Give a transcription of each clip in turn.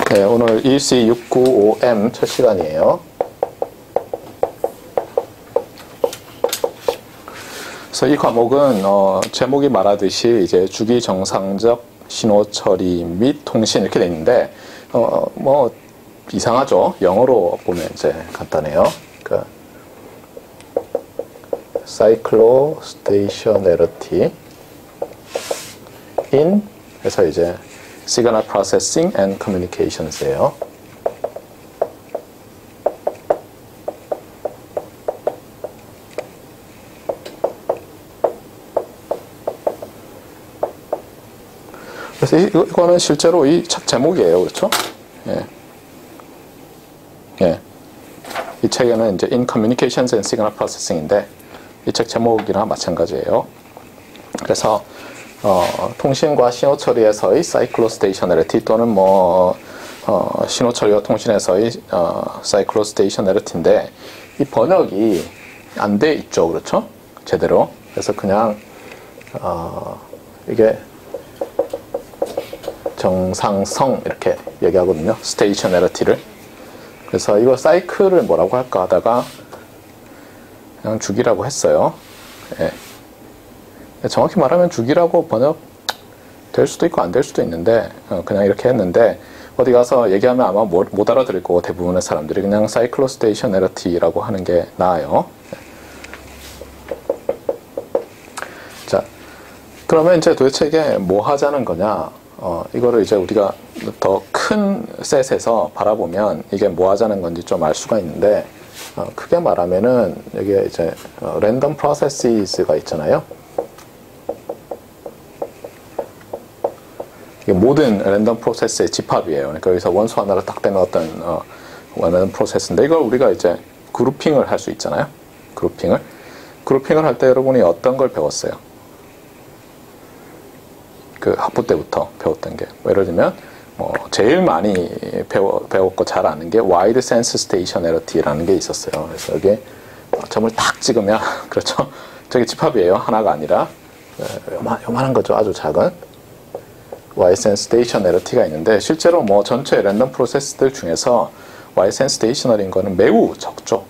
네, 오늘 EC695M 첫 시간이에요. 그래서 이 과목은 제목이 말하듯이 이제 주기 정상적 신호 처리 및 통신 이렇게 돼 있는데 뭐 이상하죠. 영어로 보면 이제 간단해요. 그 Cyclostationarity in 그래서 이제 Signal Processing and Communications예요. 그래서 이거는 실제로 이 책 제목이에요. 그렇죠? 예. 예. 이 책에는 이제 In Communications and Signal Processing인데 이 책 제목이랑 마찬가지예요. 그래서 통신과 신호 처리에서의 Cyclostationarity 또는 신호 처리와 통신에서의 Cyclostationarity인데 이 번역이 안 돼 있죠. 그렇죠? 제대로. 그래서 그냥 이게 정상성 이렇게 얘기하거든요. Stationarity를. 그래서 이거 사이클을 뭐라고 할까 하다가 그냥 주기라고 했어요. 예. 정확히 말하면 주기라고 번역 될 수도 있고 안 될 수도 있는데 그냥 이렇게 했는데 어디 가서 얘기하면 아마 못 알아들을 거고 대부분의 사람들이 그냥 Cyclostationarity라고 하는 게 나아요. 자, 그러면 이제 도대체 이게 뭐 하자는 거냐? 이거를 이제 우리가 더 큰 셋에서 바라보면 이게 뭐 하자는 건지 좀 알 수가 있는데 크게 말하면은 여기에 이제 랜덤 프로세스가 있잖아요. 이게 모든 랜덤 프로세스의 집합이에요. 그러니까 여기서 원소 하나를 딱 떼놓았던 랜덤 프로세스인데 이걸 우리가 이제 그룹핑을 할 수 있잖아요. 그룹핑을 할 때 여러분이 어떤 걸 배웠어요? 그 학부 때부터 배웠던 게 예를 들면 제일 많이 배웠고 잘 아는 게 Wide Sense Stationarity라는 게 있었어요. 그래서 여기 점을 딱 찍으면 그렇죠. 저게 집합이에요. 하나가 아니라 요만한 거죠. 아주 작은 Wide Sense Stationarity가 있는데 실제로 전체 랜덤 프로세스들 중에서 Wide Sense Stationary인 거는 매우 적죠.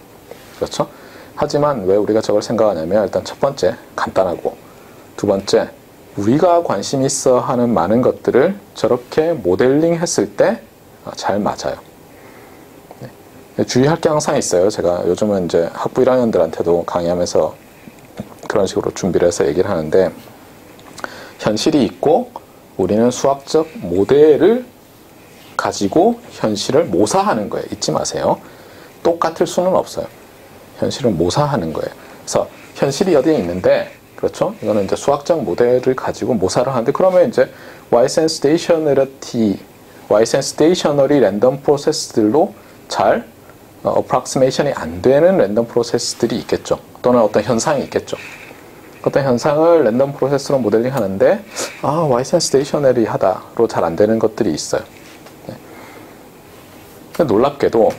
그렇죠. 하지만 왜 우리가 저걸 생각하냐면 일단 첫 번째 간단하고 두 번째 우리가 관심 있어 하는 많은 것들을 저렇게 모델링 했을 때 잘 맞아요. 네. 주의할 게 항상 있어요. 제가 요즘은 이제 학부 1학년들한테도 강의하면서 그런 식으로 준비를 해서 얘기를 하는데 현실이 있고 우리는 수학적 모델을 가지고 현실을 모사하는 거예요. 잊지 마세요. 똑같을 수는 없어요. 현실을 모사하는 거예요. 그래서 현실이 어디에 있는데 그렇죠? 이거는 이제 수학적 모델을 가지고 모사를 하는데 그러면 이제 Wide Sense Stationary 랜덤 프로세스들로 잘 approximation이 안 되는 랜덤 프로세스들이 있겠죠. 또는 어떤 현상이 있겠죠. 어떤 현상을 랜덤 프로세스로 모델링 하는데 Wide Sense Stationary 하다로 잘 안 되는 것들이 있어요. 네. 놀랍게도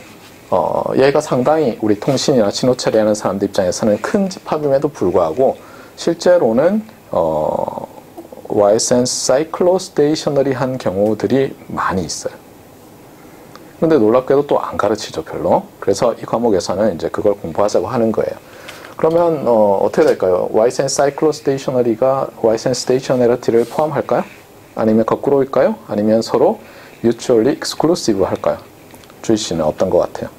얘가 상당히 우리 통신이나 신호 처리하는 사람들 입장에서는 큰 집합임에도 불구하고 실제로는 Wide Sense Cyclostationary 한 경우들이 많이 있어요. 근데 놀랍게도 또 안 가르치죠, 별로. 그래서 이 과목에서는 이제 그걸 공부하자고 하는 거예요. 그러면 어떻게 될까요? Wide Sense Cyclostationary가 Wide Sense Stationarity를 포함할까요? 아니면 거꾸로일까요? 아니면 서로 Mutually Exclusive 할까요? 주희 씨는 어떤 것 같아요?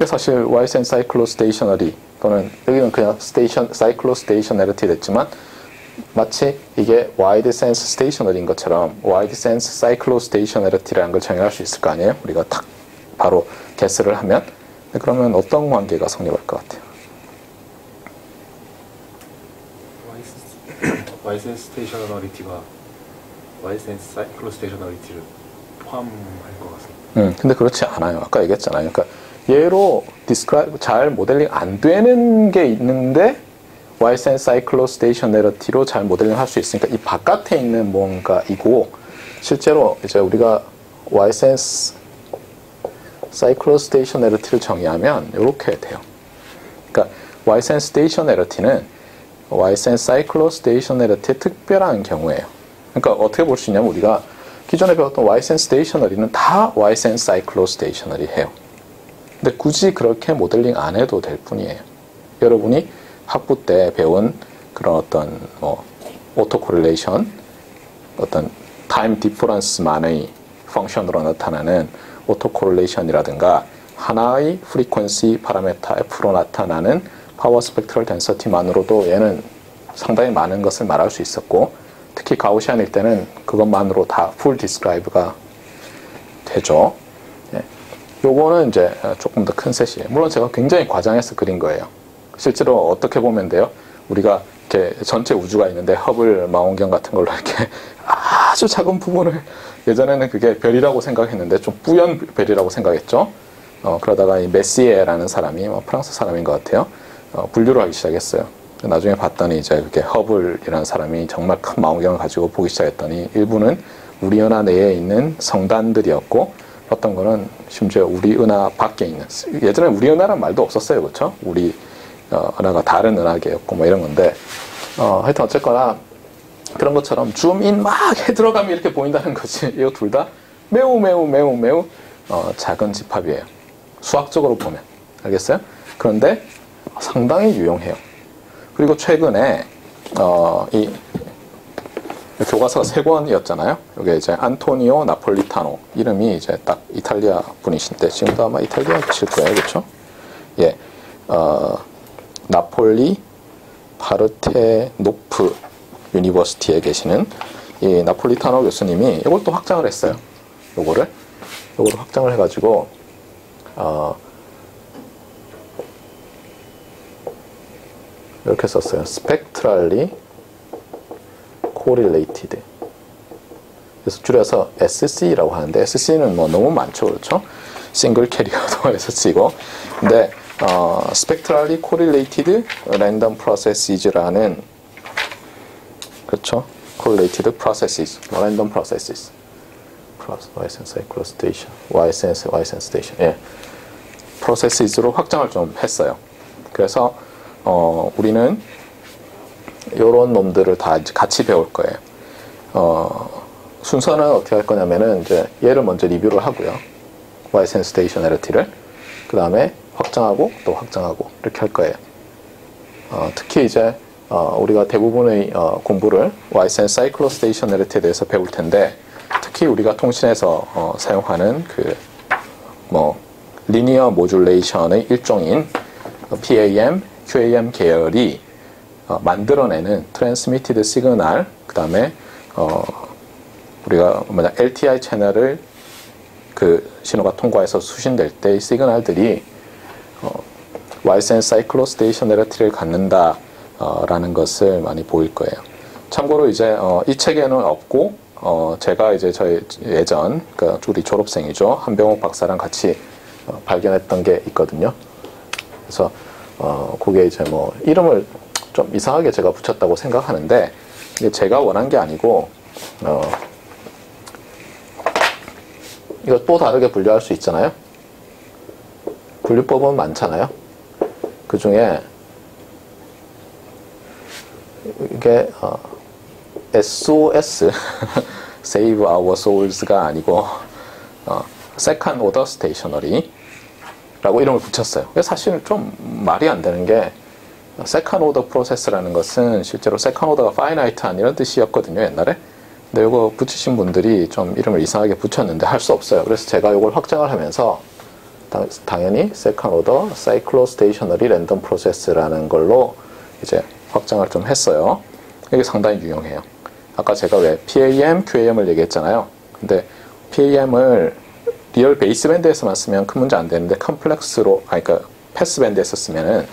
사실 Wide Sense Cyclostationary 또는 여기는 그냥 Cyclostationarity 됐지만 마치 이게 Wide Sense Stationary인 것처럼 Wide Sense Cyclostationarity라는 걸 정의할 수 있을 거 아니에요? 우리가 딱 바로 guess를 하면 그러면 어떤 관계가 성립할 것 같아요? Wide Sense Stationarity가 Wide Sense Cyclostationarity를 포함할 것 같습니다. 근데 그렇지 않아요. 아까 얘기했잖아요. 그러니까 얘로 잘 모델링 안 되는 게 있는데 Wide Sense Cyclostationarity로 잘 모델링 할 수 있으니까 이 바깥에 있는 뭔가이고 실제로 이제 우리가 Wide Sense Cyclostationarity를 정의하면 이렇게 돼요. 그러니까 Wide Sense Stationarity는 Wide Sense Cyclostationarity의 특별한 경우예요. 그러니까 어떻게 볼 수 있냐면 우리가 기존에 배웠던 Ysense 스테이셔너리는 다 Ysense 사이클로 스테이셔너리 해요. 근데 굳이 그렇게 모델링 안 해도 될 뿐이에요. 여러분이 학부 때 배운 그런 어떤 오토 코릴레이션, 어떤 타임 디퍼런스만의 펑션으로 나타나는 오토 코릴레이션이라든가 하나의 프리퀀시 파라메타 F로 나타나는 파워 스펙트럴 덴서티만으로도 얘는 상당히 많은 것을 말할 수 있었고, 특히 가우시안일 때는 그것만으로 다 풀 디스크라이브가 되죠. 예. 요거는 이제 조금 더 큰 셋이에요. 물론 제가 굉장히 과장해서 그린 거예요. 실제로 어떻게 보면 돼요? 우리가 이렇게 전체 우주가 있는데 허블 망원경 같은 걸로 이렇게 아주 작은 부분을, 예전에는 그게 별이라고 생각했는데 좀 뿌연 별이라고 생각했죠. 그러다가 이 메시에라는 사람이 프랑스 사람인 것 같아요. 분류를 하기 시작했어요. 나중에 봤더니 이제 그게 허블이라는 사람이 정말 큰 망원경을 가지고 보기 시작했더니 일부는 우리 은하 내에 있는 성단들이었고, 어떤 거는 심지어 우리 은하 밖에 있는, 예전에 우리 은하라는 말도 없었어요. 그렇죠? 우리 은하가 다른 은하계였고 뭐 이런 건데, 하여튼 어쨌거나 그런 것처럼 줌인 막 해 들어가면 이렇게 보인다는 거지. 이 둘 다 매우 작은 집합이에요. 수학적으로 보면. 알겠어요? 그런데 상당히 유용해요. 그리고 최근에 이 교과서가 3권이었잖아요. 여기 이제 안토니오 나폴리타노, 이름이 이제 딱 이탈리아 분이신데 지금도 아마 이탈리아실 거예요. 그렇죠? 예. 나폴리 파르테노프 유니버시티에 계시는 이 나폴리타노 교수님이 이걸 또 확장을 했어요. 요거를 확장을 해가지고 이렇게 썼어요. Spectrally Correlated. 그래서 줄여서 SC라고 하는데, SC는 뭐 너무 많죠, 그렇죠? 싱글 캐리어도 해서 쓰이고, 근데 Spectrally Correlated Random Processes라는, 그렇죠? Correlated Processes, Random Processes, Ysense Cyclostation, Ysense Station, 예, Processes로 확장을 좀 했어요. 그래서 우리는 이런 놈들을 다 이제 같이 배울 거예요. 순서는 어떻게 할 거냐면은 이제 얘를 먼저 리뷰를 하고요. Ysense Stationarity를. 그 다음에 확장하고 또 확장하고 이렇게 할 거예요. 특히 이제 우리가 대부분의 공부를 Ysense Cyclostationarity에 대해서 배울 텐데, 특히 우리가 통신에서 사용하는 리니어 모듈레이션의 일종인 PAM, QAM 계열이 만들어내는 트랜스미티드 시그널, 그 다음에 우리가 LTI 채널을 그 신호가 통과해서 수신될 때의 시그널들이 Ysense Cyclostationarity를 갖는다 라는 것을 많이 보일 거예요. 참고로 이제 이 책에는 없고, 제가 이제 저희 예전 우리 졸업생이죠, 한병욱 박사랑 같이 발견했던 게 있거든요. 그래서 그게 이제 이름을 좀 이상하게 제가 붙였다고 생각하는데, 이게 제가 원한 게 아니고, 이거 또 다르게 분류할 수 있잖아요. 분류법은 많잖아요. 그 중에 이게 SOS Save Our Souls가 아니고 Second Order Stationary 라고 이름을 붙였어요. 사실은 좀 말이 안 되는 게, Second Order Process라는 것은 실제로 Second Order가 Finite 이런 뜻이었거든요, 옛날에. 근데 이거 붙이신 분들이 좀 이름을 이상하게 붙였는데 할 수 없어요. 그래서 제가 이걸 확장을 하면서 당연히 Second Order Cyclostationary Random Process라는 걸로 이제 확장을 좀 했어요. 이게 상당히 유용해요. 아까 제가 왜 PAM, QAM을 얘기했잖아요. 근데 PAM을 리얼 베이스밴드에서만 쓰면 큰 문제 안 되는데, 컴플렉스로, 그러니까 패스밴드에서 쓰면은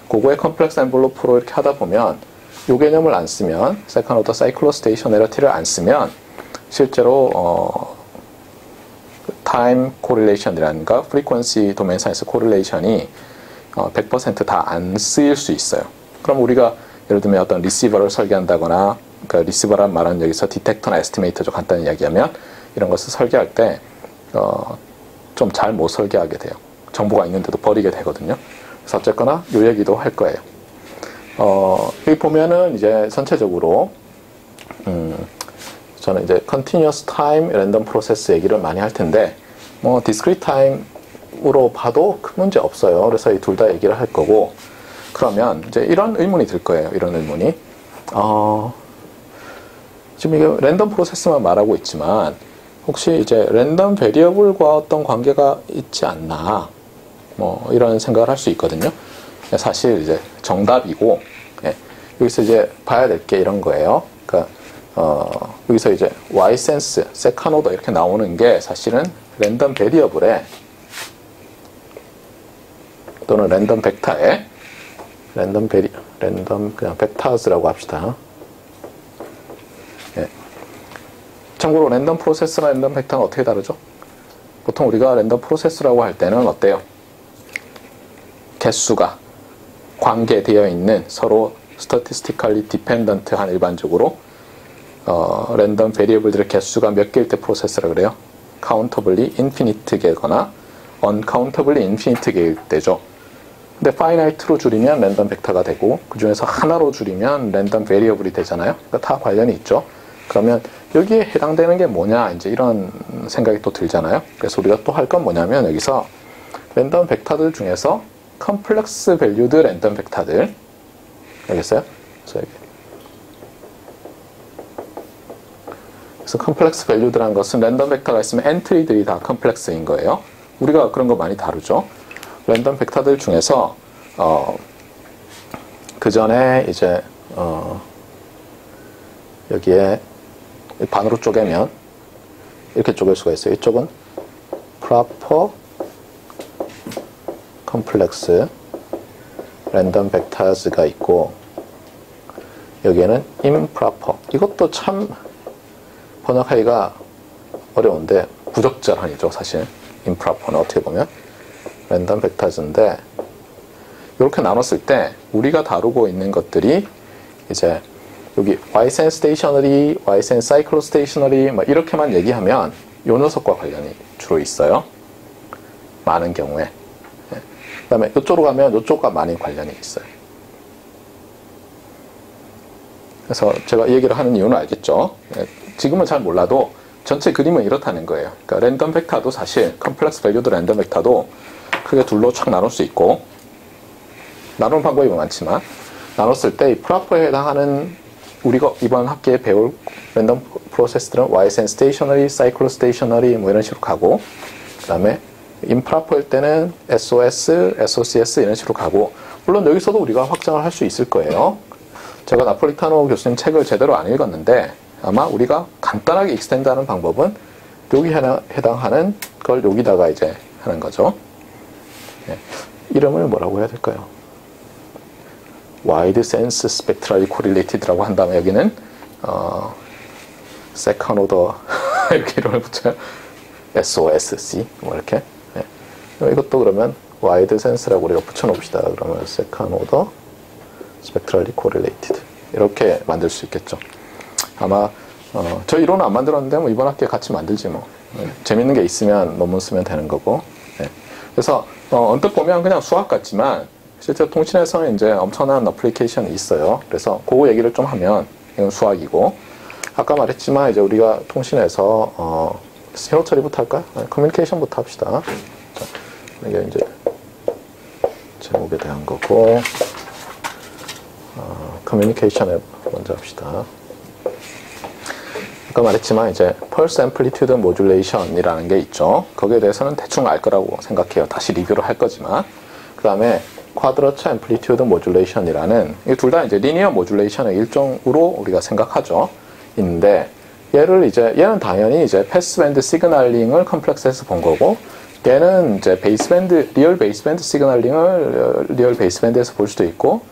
그거의 컴플렉스 엠블로프로 이렇게 하다 보면, 요 개념을 안 쓰면, 세컨드 오더 사이클로스테이셔너리티를 안 쓰면 실제로 타임 코릴레이션이라든가 프리퀀시 도메인 사이언스 코릴레이션이 100% 다 안 쓰일 수 있어요. 그럼 우리가 예를 들면 어떤 리시버를 설계한다거나, 그러니까 리시버란 말은 여기서 디텍터나 에스티메이터죠. 간단히 이야기하면 이런 것을 설계할 때 좀 잘 못 설계하게 돼요. 정보가 있는데도 버리게 되거든요. 그래서 어쨌거나 요 얘기도 할 거예요. 여기 보면은 이제 전체적으로 저는 이제 continuous time 랜덤 프로세스 얘기를 많이 할 텐데 뭐 discrete time으로 봐도 큰 문제 없어요. 그래서 이 둘 다 얘기를 할 거고 그러면 이제 이런 의문이 들 거예요. 이런 의문이 지금 이게 랜덤 프로세스만 말하고 있지만 혹시 이제 랜덤 베리어블과 어떤 관계가 있지 않나 뭐 이런 생각을 할 수 있거든요. 사실 이제 정답이고 예, 여기서 이제 봐야 될 게 이런 거예요. 그러니까 여기서 이제 y sense, second order 이렇게 나오는 게 사실은 랜덤 베리어블에 또는 랜덤 벡터에 랜덤 그냥 벡터스라고 합시다. 예. 참고로 랜덤 프로세스나 랜덤 벡터는 어떻게 다르죠? 보통 우리가 랜덤 프로세스라고 할 때는 어때요? 개수가 관계되어 있는 서로 statistically dependent한 일반적으로 랜덤 베리어블들의 개수가 몇 개일 때 프로세스라 그래요? countably infinite 개거나 uncountably infinite 개일 때죠. 근데 finite로 줄이면 랜덤 벡터가 되고 그 중에서 하나로 줄이면 랜덤 베리어블이 되잖아요. 그러니까 다 관련이 있죠. 그러면 여기에 해당되는 게 뭐냐 이제 이런 생각이 또 들잖아요. 그래서 우리가 또 할 건 뭐냐면 여기서 랜덤 벡터들 중에서 컴플렉스 밸류드 랜덤 벡터들 알겠어요? 그래서 컴플렉스 밸류드라는 것은 랜덤 벡터가 있으면 엔트리들이 다 컴플렉스인 거예요. 우리가 그런 거 많이 다루죠. 랜덤 벡터들 중에서 그 전에 이제 여기에 반으로 쪼개면 이렇게 쪼갤 수가 있어요. 이쪽은 proper 컴플렉스 랜덤 벡터스가 있고 여기에는 improper 이것도 참 번역하기가 어려운데 부적절한이죠. 사실 improper는 어떻게 보면 랜덤 벡터즈인데 이렇게 나눴을 때 우리가 다루고 있는 것들이 이제 여기 Ysense stationary, Ysense cyclostationary 뭐 이렇게만 얘기하면 요 녀석과 관련이 주로 있어요. 많은 경우에. 그 다음에 이쪽으로 가면 이쪽과 많이 관련이 있어요. 그래서 제가 이 얘기를 하는 이유는 알겠죠. 지금은 잘 몰라도 전체 그림은 이렇다는 거예요. 그러니까 랜덤 벡터도 사실 컴플렉스 밸류드 랜덤 벡터도 크게 둘로 쫙 나눌 수 있고 나누는 방법이 많지만 나눴을 때 이 프로퍼에 해당하는 우리가 이번 학기에 배울 랜덤 프로세스들은 Ysense stationary, cyclostationary 뭐 이런 식으로 가고 그 다음에 improper일 때는 SOS, SOCS 이런 식으로 가고 물론 여기서도 우리가 확장을 할 수 있을 거예요. 제가 나폴리타노 교수님 책을 제대로 안 읽었는데 아마 우리가 간단하게 익스텐드하는 방법은 여기 해당하는 걸 여기다가 이제 하는 거죠. 네. 이름을 뭐라고 해야 될까요? Wide Sense Spectrally Correlated라고 한 다음에 여기는 Second Order 이렇게 이름을 붙여요. SOSC 뭐 이렇게. 네. 이것도 그러면 Wide Sense라고 우리가 붙여놓읍시다. 그러면 Second Order Spectrally Correlated 이렇게 만들 수 있겠죠. 아마 저 이론은 안 만들었는데 뭐 이번 학기에 같이 만들지 뭐. 네. 재밌는 게 있으면 논문 쓰면 되는 거고. 네. 그래서 언뜻 보면 그냥 수학 같지만 실제 통신에서는 이제 엄청난 어플리케이션이 있어요. 그래서 그 얘기를 좀 하면 이건 수학이고 아까 말했지만 이제 우리가 통신에서 신호 처리부터 할까요? 커뮤니케이션부터 합시다. 자, 이게 이제 제목에 대한 거고 커뮤니케이션에 먼저 합시다. 아까 말했지만 이제 펄스 앰플리튜드 모듈레이션이라는 게 있죠. 거기에 대해서는 대충 알 거라고 생각해요. 다시 리뷰를 할 거지만 그 다음에 쿼드러처 앰플리튜드 모듈레이션이라는 이 둘 다 이제 리니어 모듈레이션의 일종으로 우리가 생각하죠. 있는데 얘는 당연히 이제 패스밴드 시그널링을 컴플렉스에서 본 거고 얘는 이제 베이스밴드 리얼 베이스밴드 시그널링을 리얼 베이스밴드에서 볼 수도 있고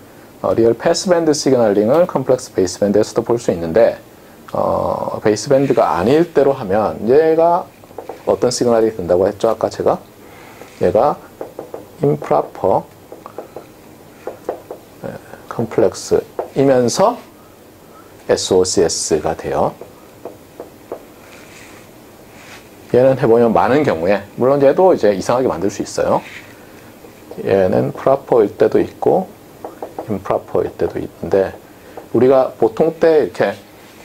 리얼 패스밴드 시그널링을 컴플렉스 베이스밴드에서도 볼 수 있는데 베이스밴드가 아닐 때로 하면 얘가 어떤 시그널이 된다고 했죠? 아까 제가 얘가 improper 컴플렉스이면서 SOCS가 돼요. 얘는 해보면 많은 경우에 물론 얘도 이제 이상하게 만들 수 있어요. 얘는 proper일 때도 있고 improper일 때도 있는데 우리가 보통 때 이렇게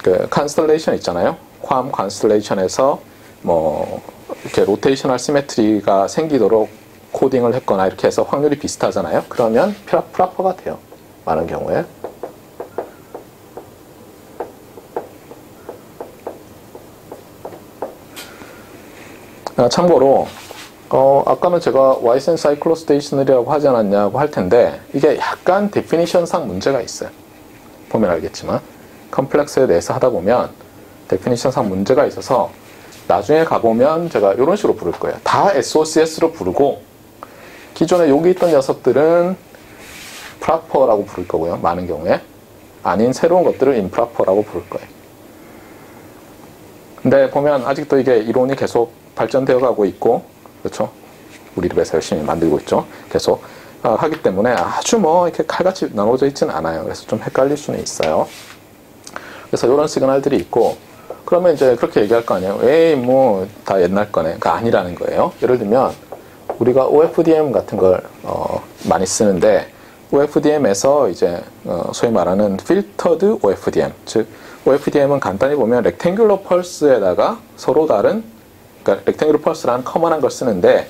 그 컨스텔레이션 있잖아요. 괌 컨스텔레이션에서 뭐 이렇게 로테이셔널 시메트리가 생기도록 코딩을 했거나 이렇게 해서 확률이 비슷하잖아요. 그러면 프라퍼가 돼요. 많은 경우에. 참고로 아까는 제가 와이센 사이클로스테이셔널이라고 하지 않았냐고 할 텐데 이게 약간 데피니션상 문제가 있어요. 보면 알겠지만 컴플렉스에 대해서 하다 보면 데피니션상 문제가 있어서 나중에 가보면 제가 이런 식으로 부를 거예요. 다 SOCS로 부르고 기존에 여기 있던 녀석들은 proper라고 부를 거고요. 많은 경우에 아닌 새로운 것들을 improper라고 부를 거예요. 근데 보면 아직도 이게 이론이 계속 발전되어 가고 있고 그렇죠? 우리 집에서 열심히 만들고 있죠. 계속 하기 때문에 아주 뭐 이렇게 칼같이 나눠져 있지는 않아요. 그래서 좀 헷갈릴 수는 있어요. 그래서 이런 시그널들이 있고 그러면 이제 그렇게 얘기할 거 아니에요. 에이 뭐 다 옛날 거네. 그 아니라는 거예요. 예를 들면 우리가 OFDM 같은 걸 많이 쓰는데 OFDM에서 이제 소위 말하는 filtered OFDM 즉 OFDM은 간단히 보면 렉탱귤러 펄스에다가 서로 다른 그러니까 렉탱귤러 펄스라는 커먼한 걸 쓰는데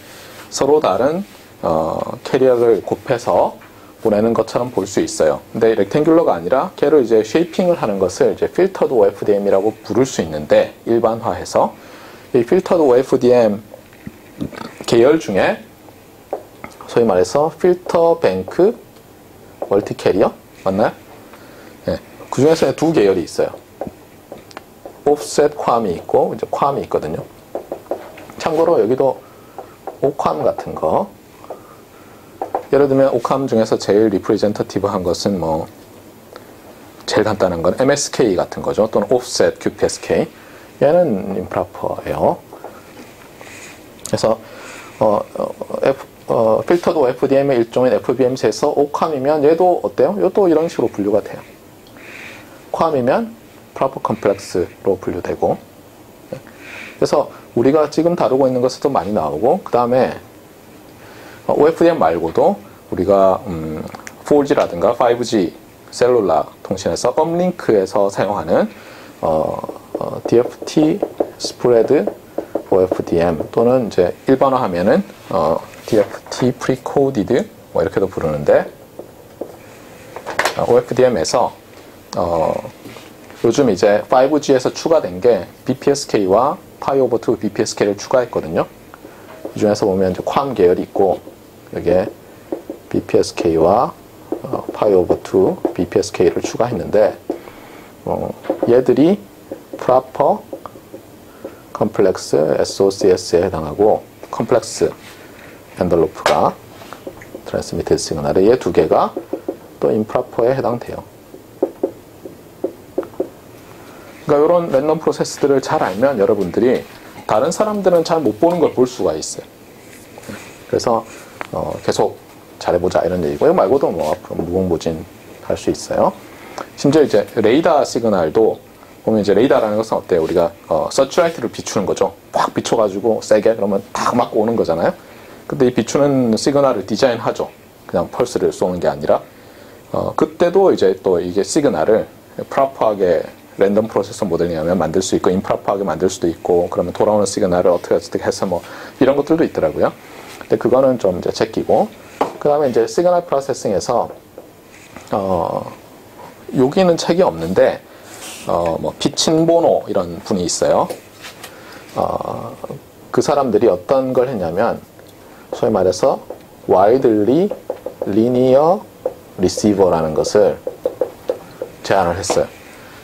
서로 다른 캐리어를 곱해서 보내는 것처럼 볼 수 있어요. 근데 렉탱귤러가 아니라 걔를 이제 쉐이핑을 하는 것을 이제 필터드 OFDM이라고 부를 수 있는데 일반화해서 이 필터드 OFDM 계열 중에 소위 말해서 필터 뱅크 멀티 캐리어 맞나요? 네. 그 중에서 두 계열이 있어요. 오프셋 쿼함이 있고 이제 쿼함이 있거든요. 참고로 여기도 오캄 같은 거 예를 들면 오캄 중에서 제일 리프레젠터티브한 것은 뭐 제일 간단한 건 MSK 같은 거죠. 또는 오프셋 QPSK 얘는 임프로퍼예요. 그래서 필터드 OFDM의 일종인 FBMC에서 오캄이면 얘도 어때요? 얘도 이런 식으로 분류가 돼요. 쿼함이면 프로퍼 컴플렉스로 분류되고 그래서 우리가 지금 다루고 있는 것에도 많이 나오고 그 다음에 OFDM 말고도 우리가 4G라든가 5G 셀룰라 통신에서 업링크에서 사용하는 DFT 스프레드 OFDM 또는 이제 일반화하면은 DFT 프리코디드 뭐 이렇게도 부르는데 OFDM에서 요즘 이제 5G에서 추가된 게 BPSK와 Pi over 2 BPSK를 추가했거든요. 이 중에서 보면 이제 쿼함 계열이 있고 여기에 BPSK와 Pi over 2 BPSK를 추가했는데 얘들이 proper 컴플렉스 SOCS에 해당하고 컴플렉스 엔벨로프가 트랜스미티드 시그널에 얘 두 개가 또 임프로퍼에 해당돼요. 그러니까 이런 랜덤 프로세스들을 잘 알면 여러분들이 다른 사람들은 잘 못 보는 걸 볼 수가 있어요. 그래서 계속 잘해보자 이런 얘기고 이거 말고도 뭐 앞으로 무궁무진 할 수 있어요. 심지어 이제 레이더 시그널도 보면 이제 레이더라는 것은 어때요? 우리가 서치라이트를 비추는 거죠. 팍 비춰가지고 세게 그러면 딱 맞고 오는 거잖아요. 근데 이 비추는 시그널을 디자인하죠. 그냥 펄스를 쏘는 게 아니라 그때도 이제 또 이게 시그널을 프로퍼하게 랜덤 프로세서 모델링 하면 만들 수 있고 임프로퍼하게 만들 수도 있고 그러면 돌아오는 시그널을 어떻게 해서 뭐 이런 것들도 있더라고요. 근데 그거는 좀 이제 제끼고 그 다음에 이제 시그널 프로세싱에서 여기는 책이 없는데 뭐 피친보노 이런 분이 있어요. 그 사람들이 어떤 걸 했냐면 소위 말해서 widely linear receiver라는 것을 제안을 했어요.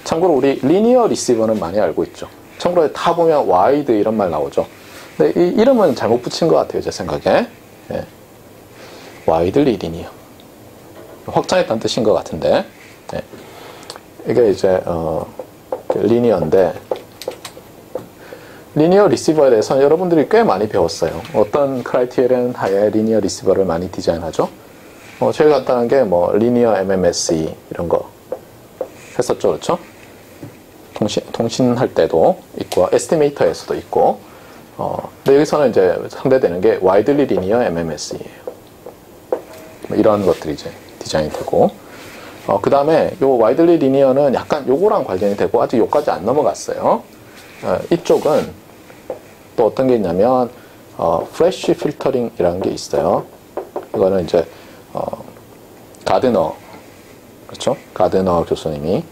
참고로 우리 리니어 리시버는 많이 알고 있죠. 참고로 다 보면 와이드 이런 말 나오죠. 근데 이 이름은 잘못 붙인 것 같아요. 제 생각에. 예. 와이드리 리니어. 확장했다는 뜻인 것 같은데. 예. 이게 이제 리니어인데 리니어 리시버에 대해서는 여러분들이 꽤 많이 배웠어요. 어떤 크라이테리언 하에 리니어 리시버를 많이 디자인하죠? 제일 간단한 게 뭐 리니어 MMSE 이런 거 했었죠, 그렇죠? 통신할 때도 있고 에스티메이터에서도 있고 근데 여기서는 이제 상대되는 게 와이드리 리니어 MMSE예요. 이런 것들이 이제 디자인이 되고 그 다음에 요 와이드리 리니어는 약간 요거랑 관련이 되고 아직 요까지 안 넘어갔어요. 이쪽은 또 어떤 게 있냐면 프레쉬 필터링이라는 게 있어요. 이거는 이제 가드너, 그렇죠? 가드너 교수님이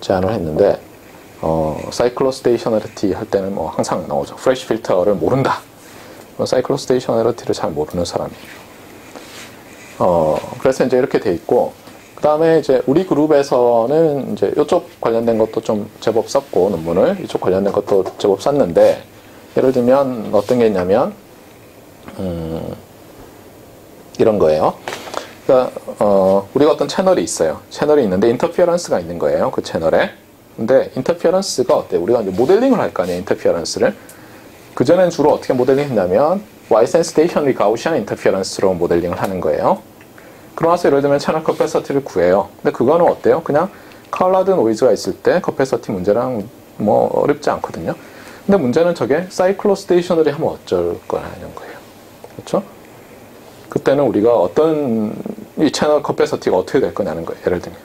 제안을 했는데 사이클로스테이셔널리티 할 때는 뭐 항상 나오죠. 프레쉬 필터를 모른다. 사이클로스테이셔널리티를 잘 모르는 사람이에요. 그래서 이제 이렇게 돼 있고, 그 다음에 이제 우리 그룹에서는 이제 이쪽 관련된 것도 좀 제법 썼고, 논문을 이쪽 관련된 것도 제법 썼는데, 예를 들면 어떤 게 있냐면 이런 거예요. 그러니까 우리가 어떤 채널이 있어요. 채널이 있는데 인터피어런스가 있는 거예요. 그 채널에. 근데 인터피어런스가 어때요? 우리가 이제 모델링을 할 거 아니에요. 인터피어런스를. 그전엔 주로 어떻게 모델링 했냐면 와이센스 스테이션리 가우시안 인터피어런스로 모델링을 하는 거예요. 그러면서 예를 들면 채널 커패서티를 구해요. 근데 그거는 어때요? 그냥 컬러드 노이즈가 있을 때 커패서티 문제랑 뭐 어렵지 않거든요. 근데 문제는 저게 사이클로스테이셔널이 하면 어쩔 거냐는 거예요. 그렇죠? 그때는 우리가 어떤 이 채널 커패서티가 어떻게 될 거냐는 거예요. 예를 들면.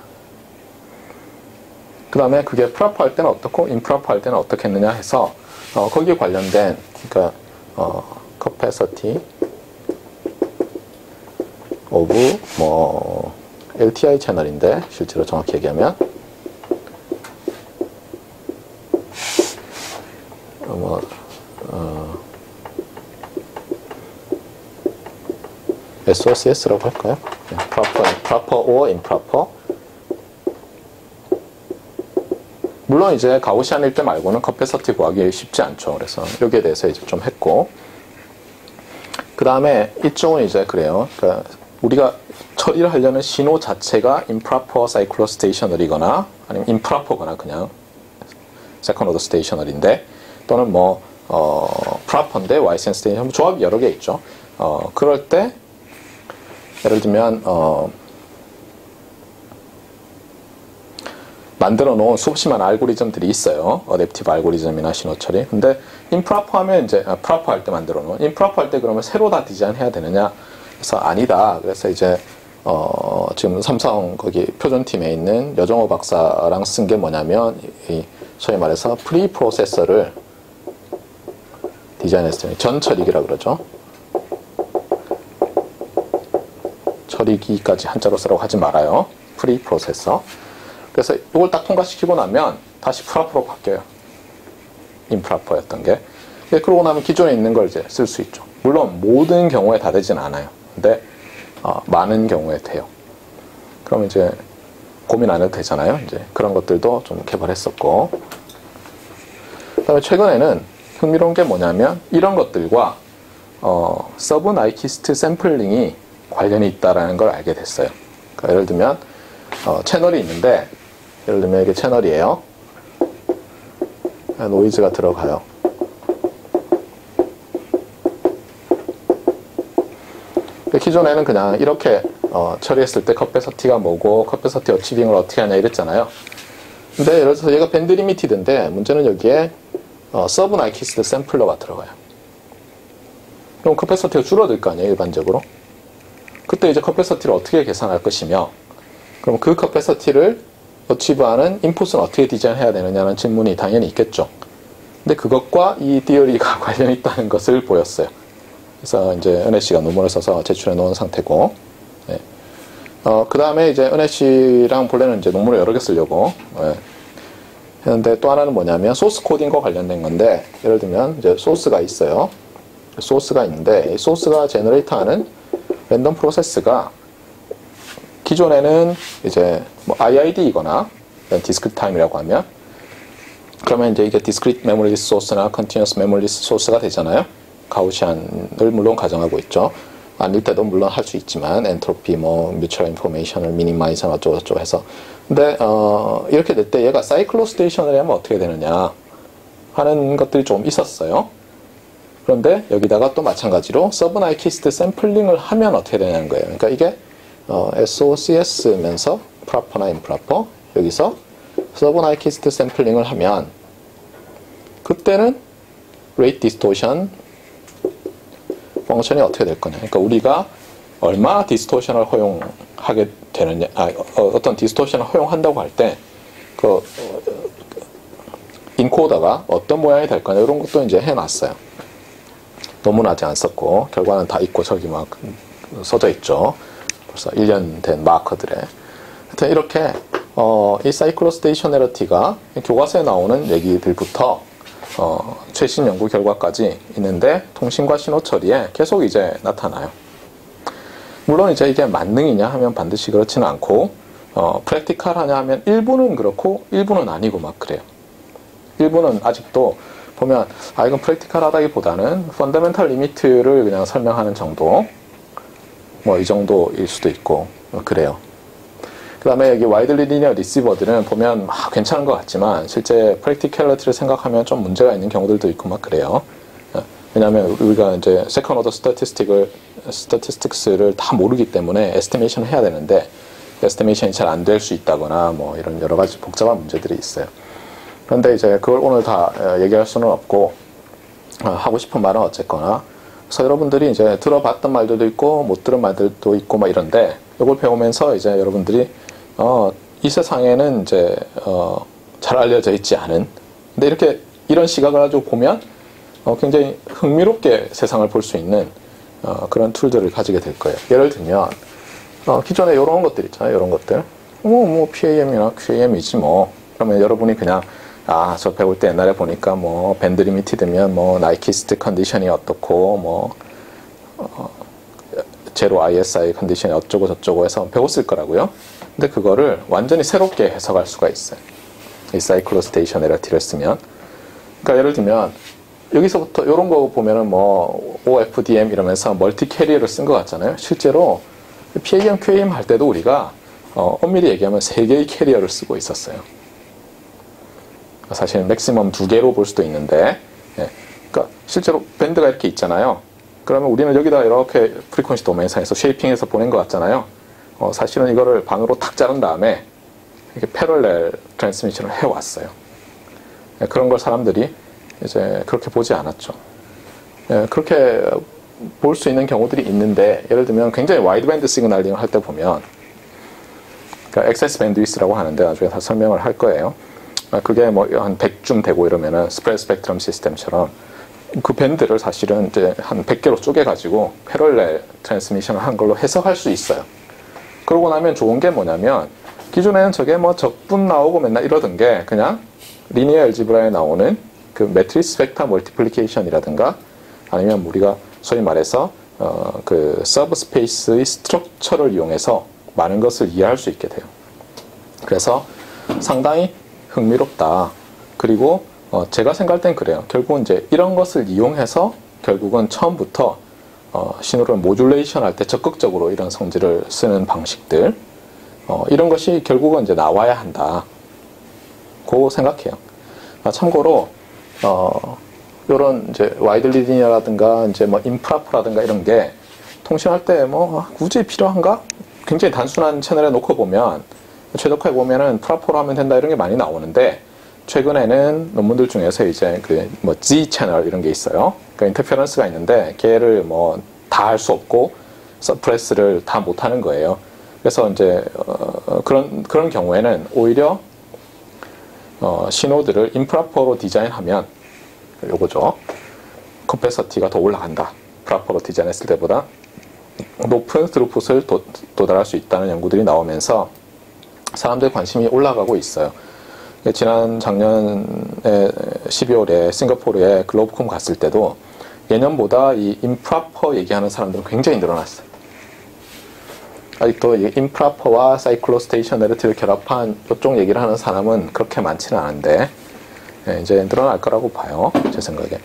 그 다음에 그게 프라퍼 할 때는 어떻고 인프라퍼 할 때는 어떻게 했느냐 해서 거기에 관련된 그러니까 capacity of 뭐 LTI 채널인데 실제로 정확히 얘기하면 SOCS라고 할까요? proper or improper. 물론 이제 가우시안일 때 말고는 커패서티 구하기 쉽지 않죠. 그래서 여기에 대해서 이제 좀 했고, 그 다음에 이쪽은 이제 그래요. 그러니까 우리가 처리를 하려는 신호 자체가 improper cyclostationary거나 아니면 improper거나 그냥 second order stationary인데, 또는 뭐 proper인데 Y-sense station 조합이 여러 개 있죠. 그럴 때 예를 들면 만들어 놓은 수없이만 알고리즘들이 있어요. 어댑티브 알고리즘이나 신호 처리. 근데 improper 하면 이제 proper 할 때 만들어 놓은, improper 할 때 그러면 새로 다 디자인 해야 되느냐? 그래서 아니다. 그래서 이제 지금 삼성 거기 표준팀에 있는 여정호 박사랑 쓴 게 뭐냐면 이 소위 말해서 프리 프로세서를 디자인했어요. 전 처리기라 그러죠. 처리기까지 한자로 쓰라고 하지 말아요. 프리 프로세서. 그래서 이걸 딱 통과시키고 나면 다시 프라퍼로 바뀌어요. 임프라퍼였던 게. 그러고 나면 기존에 있는 걸 이제 쓸 수 있죠. 물론 모든 경우에 다 되진 않아요. 근데 많은 경우에 돼요. 그럼 이제 고민 안 해도 되잖아요. 이제 그런 것들도 좀 개발했었고. 그다음에 최근에는 흥미로운 게 뭐냐면 이런 것들과 서브 나이키스트 샘플링이 관련이 있다라는 걸 알게 됐어요. 그러니까 예를 들면 채널이 있는데, 예를 들면 이게 채널이에요. 노이즈가 들어가요. 기존에는 그냥 이렇게 처리했을 때 컵패서티가 뭐고 컵패서티 어치빙을 어떻게 하냐 이랬잖아요. 근데 예를 들어서 얘가 밴드 리미티드인데 문제는 여기에 서브 나이키스트 샘플러가 들어가요. 그럼 컵패서티가 줄어들 거 아니에요, 일반적으로. 그때 이제 컵패서티를 어떻게 계산할 것이며, 그럼 그 커패서티를 어치브하는 인풋은 어떻게 디자인해야 되느냐는 질문이 당연히 있겠죠. 근데 그것과 이 디어리가 관련이 있다는 것을 보였어요. 그래서 이제 은혜 씨가 논문을 써서 제출해 놓은 상태고, 네. 그 다음에 이제 은혜 씨랑 본래는 이제 논문을 여러 개 쓰려고 했는데, 또 하나는 뭐냐면 소스 코딩과 관련된 건데, 예를 들면 이제 소스가 있어요. 소스가 있는데, 이 소스가 제너레이터하는 랜덤 프로세스가 기존에는 이제 뭐 IID이거나 디스크리트 타임이라고 하면, 그러면 이제 이게 디스크리트 메모리 소스나 컨티뉴어스 메모리 소스가 되잖아요. 가우시안을 물론 가정하고 있죠. 아닐 때도 물론 할 수 있지만 엔트로피 뭐 뮤추얼 인포메이션을 미니마이즈하고 어쩌고저쩌고 해서. 근데 이렇게 될 때 얘가 사이클로스테이션을 하면 어떻게 되느냐 하는 것들이 좀 있었어요. 그런데 여기다가 또 마찬가지로 서브 나이키스트 샘플링을 하면 어떻게 되냐는 거예요. 그러니까 이게 SOCS면서 프라퍼나 임프라퍼, 여기서 서브 나이키스트 샘플링을 하면 그때는 레이트 디스토션 펑션이 어떻게 될 거냐. 그러니까 우리가 얼마나 디스토션을 허용하게 되느냐, 어떤 디스토션을 허용한다고 할 때, 인코더가 어떤 모양이 될 거냐 이런 것도 이제 해놨어요. 논문 아직 안 썼고 결과는 다 있고 저기 막 써져 있죠. 벌써 1년 된 마커들에. 하여튼 이렇게 이 사이클로스테이셔널리티가 교과서에 나오는 얘기들부터 최신 연구 결과까지 있는데 통신과 신호 처리에 계속 이제 나타나요. 물론 이제 이게 만능이냐 하면 반드시 그렇지는 않고 프랙티컬하냐 하면 일부는 그렇고 일부는 아니고 막 그래요. 일부는 아직도 보면 이건 프랙티컬하다기보다는 펀더멘탈 리미트를 그냥 설명하는 정도 뭐 이 정도일 수도 있고 그래요. 그 다음에 여기 와이드리 리니어 리시버들은 보면 괜찮은 것 같지만 실제 프랙티컬리티를 생각하면 좀 문제가 있는 경우들도 있고 막 그래요. 왜냐하면 우리가 이제 세컨 오더 스태티스틱스를 다 모르기 때문에 에스티메이션을 해야 되는데 에스티메이션이 잘 안 될 수 있다거나 뭐 이런 여러 가지 복잡한 문제들이 있어요. 그런데 이제 그걸 오늘 다 얘기할 수는 없고 하고 싶은 말은 어쨌거나 그래서 여러분들이 이제 들어봤던 말들도 있고 못 들은 말들도 있고 막 이런데 이걸 배우면서 이제 여러분들이 이 세상에는 이제 잘 알려져 있지 않은 근데 이렇게 이런 시각을 가지고 보면 굉장히 흥미롭게 세상을 볼 수 있는 그런 툴들을 가지게 될 거예요. 예를 들면 기존에 이런 것들 있잖아요. 이런 것들 뭐 PAM이나 QAM이지 뭐 그러면 여러분이 그냥 저 배울 때 옛날에 보니까 뭐 밴드 리미티드면 뭐 나이키스트 컨디션이 어떻고 뭐 제로 ISI 컨디션이 어쩌고 저쩌고 해서 배웠을 거라고요. 근데 그거를 완전히 새롭게 해석할 수가 있어요. 이 사이클로스테이셔널리티를 쓰면. 그러니까 예를 들면 여기서부터 이런 거 보면은 뭐 OFDM 이러면서 멀티 캐리어를 쓴 것 같잖아요. 실제로 PAM, QAM 할 때도 우리가 엄밀히 얘기하면 3개의 캐리어를 쓰고 있었어요. 사실 맥시멈 2개로 볼 수도 있는데 그러니까 실제로 밴드가 이렇게 있잖아요. 그러면 우리는 여기다 이렇게 프리퀀시 도메인상에서 쉐이핑해서 보낸 것 같잖아요. 사실은 이거를 반으로 탁 자른 다음에 이렇게 패럴렐 트랜스미션을 해왔어요. 그런 걸 사람들이 이제 그렇게 보지 않았죠. 그렇게 볼 수 있는 경우들이 있는데 예를 들면 굉장히 와이드밴드 시그널링을 할 때 보면 그러니까 액세스 밴드위스라고 하는데 나중에 다 설명을 할 거예요. 그게 뭐 한 100쯤 되고 이러면은 스프레드 스펙트럼 시스템처럼 그 밴드를 사실은 이제 한 100개로 쪼개가지고 패럴렐 트랜스미션을 한 걸로 해석할 수 있어요. 그러고 나면 좋은 게 뭐냐면 기존에는 저게 뭐 적분 나오고 맨날 이러던 게 그냥 리니어 알지브라에 나오는 그 매트리스 벡터 멀티플리케이션이라든가 아니면 우리가 소위 말해서 그 서브 스페이스의 스트럭처를 이용해서 많은 것을 이해할 수 있게 돼요. 그래서 상당히 흥미롭다. 그리고 제가 생각할 땐 그래요. 결국은 이제 이런 것을 이용해서 결국은 처음부터 신호를 모듈레이션 할 때 적극적으로 이런 성질을 쓰는 방식들 이런 것이 결국은 이제 나와야 한다. 고 생각해요. 참고로 이런 이제 와이드리 리니어라든가 이제 뭐 인프라프라든가 이런 게 통신할 때 뭐 굳이 필요한가? 굉장히 단순한 채널에 놓고 보면 최적화해 보면은 프라포로 하면 된다 이런 게 많이 나오는데 최근에는 논문들 중에서 이제 그 뭐 Z 채널 이런 게 있어요. 그러니까 인터페런스가 있는데 걔를 뭐 다 할 수 없고 서프레스를 다 못 하는 거예요. 그래서 이제 그런 경우에는 오히려 신호들을 임프라퍼로 디자인하면 요거죠. 컴패서티가 더 올라간다. 프라퍼로 디자인했을 때보다 높은 스루풋을 도달할 수 있다는 연구들이 나오면서 사람들의 관심이 올라가고 있어요. 지난 작년에 12월에 싱가포르에 글로브콤 갔을 때도 예년보다 이 임프라퍼 얘기하는 사람들은 굉장히 늘어났어요. 아직도 이 임프라퍼와 사이클로스테이셔널리티를 결합한 이쪽 얘기를 하는 사람은 그렇게 많지는 않은데 이제 늘어날 거라고 봐요. 제 생각에.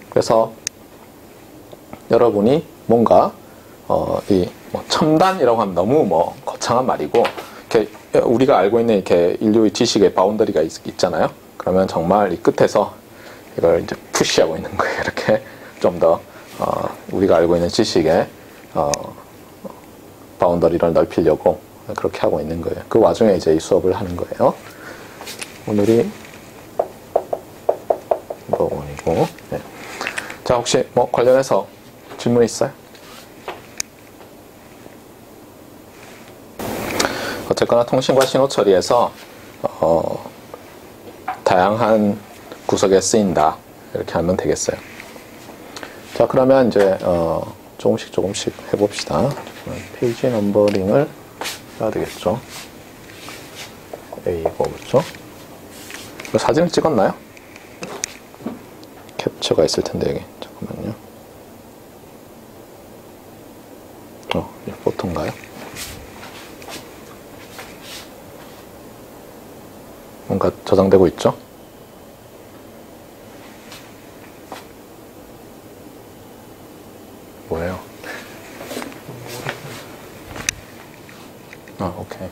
그래서 여러분이 뭔가 이 뭐 첨단이라고 하면 너무 뭐 거창한 말이고 이렇게 우리가 알고 있는 이렇게 인류의 지식의 바운더리가 있잖아요. 그러면 정말 이 끝에서 이걸 이제 푸시하고 있는 거예요. 이렇게 좀 더 우리가 알고 있는 지식의 바운더리를 넓히려고 그렇게 하고 있는 거예요. 그 와중에 이제 이 수업을 하는 거예요. 오늘이 이거 네. 자, 혹시 뭐 관련해서 질문 있어요? 어쨌거나 통신과 신호 처리에서 다양한 구석에 쓰인다. 이렇게 하면 되겠어요. 자, 그러면 이제 조금씩 해봅시다. 페이지 넘버링을 해야 되겠죠. A5부터. 사진을 찍었나요? 캡처가 있을 텐데, 여기. 잠깐만요. 이 포토인가요? 뭔가 저장되고 있죠? 뭐예요? 오케이.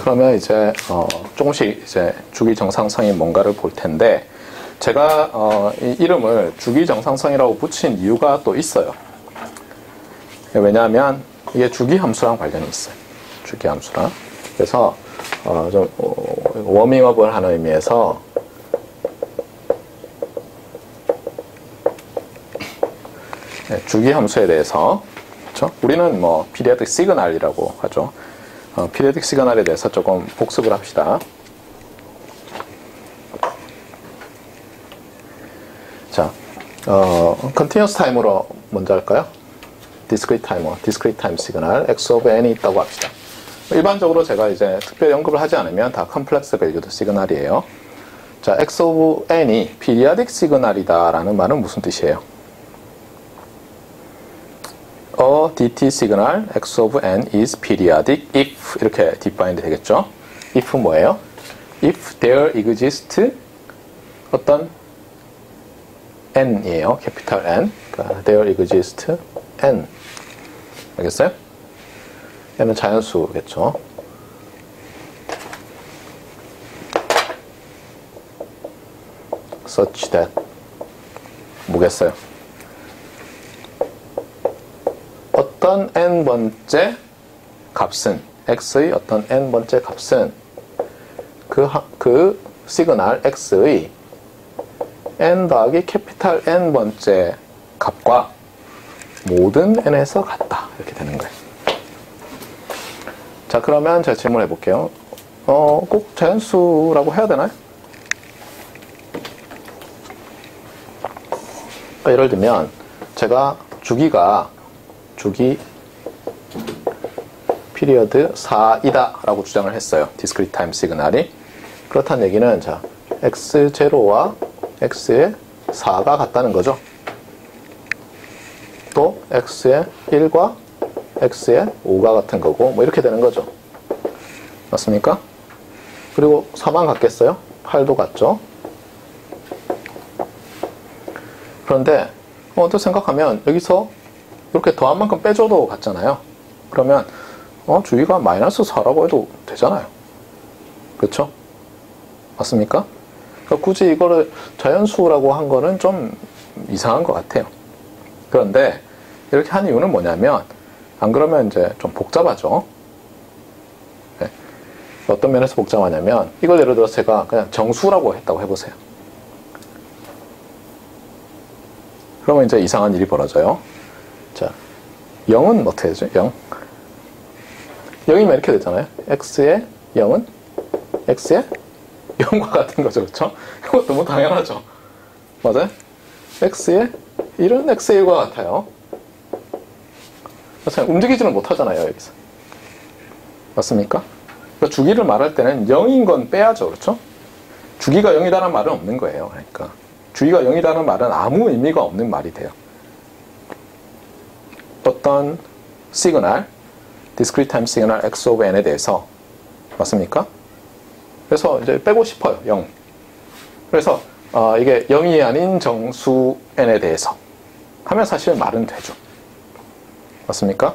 그러면 이제 조금씩 이제 주기 정상성이 뭔가를 볼 텐데, 제가 이 이름을 주기 정상성이라고 붙인 이유가 또 있어요. 왜냐하면 이게 주기 함수랑 관련이 있어요. 주기 함수랑. 그래서 좀 워밍업을 하는 의미에서 주기 함수에 대해서, 그렇죠? 우리는 뭐 periodic signal이라고 하죠. periodic signal에 대해서 조금 복습을 합시다. 자, continuous time으로 먼저 할까요? discrete timer, discrete time signal, x of n이 있다고 합시다. 일반적으로 제가 이제 특별히 언급을 하지 않으면 다 컴플렉스 밸류드 시그널이에요. 자, x of n이 periodic signal이다라는 말은 무슨 뜻이에요? A dt signal x of n is periodic if 이렇게 defined 되겠죠. if 뭐예요? if there exists 어떤 n이에요. capital N. 그러니까 there exists n. 알겠어요? n은 자연수겠죠. such that 뭐겠어요? 어떤 n번째 값은 x의 어떤 n번째 값은 그 시그널 x의 n 더하기 캐피탈 n번째 값과 모든 n에서 같다. 이렇게 되는 거예요. 자, 그러면 제가 질문해 볼게요. 꼭 자연수라고 해야 되나요? 예를 들면 제가 주기 피리어드 4이다 라고 주장을 했어요. 디스크리트 타임 시그널이. 그렇다는 얘기는 자, x0와 x의 4가 같다는 거죠. 또 x의 1과 x의 5가 같은 거고 뭐 이렇게 되는 거죠. 맞습니까? 그리고 4만 같겠어요? 8도 같죠? 그런데 또 생각하면 여기서 이렇게 더한 만큼 빼줘도 같잖아요. 그러면 주기가 마이너스 4라고 해도 되잖아요. 그렇죠? 맞습니까? 그러니까 굳이 이거를 자연수라고 한 거는 좀 이상한 것 같아요. 그런데 이렇게 한 이유는 뭐냐면 안 그러면 이제 좀 복잡하죠. 네. 어떤 면에서 복잡하냐면 이걸 예를 들어서 제가 그냥 정수라고 했다고 해보세요. 그러면 이제 이상한 일이 벌어져요. 자, 0은 어떻게 되죠? 0. 0이면 이렇게 되잖아요. x의 0은 x의 0과 같은 거죠. 그렇죠? 이거 너무 당연하죠. 맞아요? x의 1은 x의 1과 같아요. 그래서 움직이지는 못하잖아요. 여기서. 맞습니까? 그러니까 주기를 말할 때는 0인 건 빼야죠. 그렇죠? 주기가 0이다는 말은 없는 거예요. 그러니까 주기가 0이라는 말은 아무 의미가 없는 말이 돼요. 어떤 시그널, discrete time signal x of n에 대해서 맞습니까? 그래서 이제 빼고 싶어요. 0. 그래서 이게 0이 아닌 정수 n에 대해서 하면 사실 말은 되죠. 맞습니까?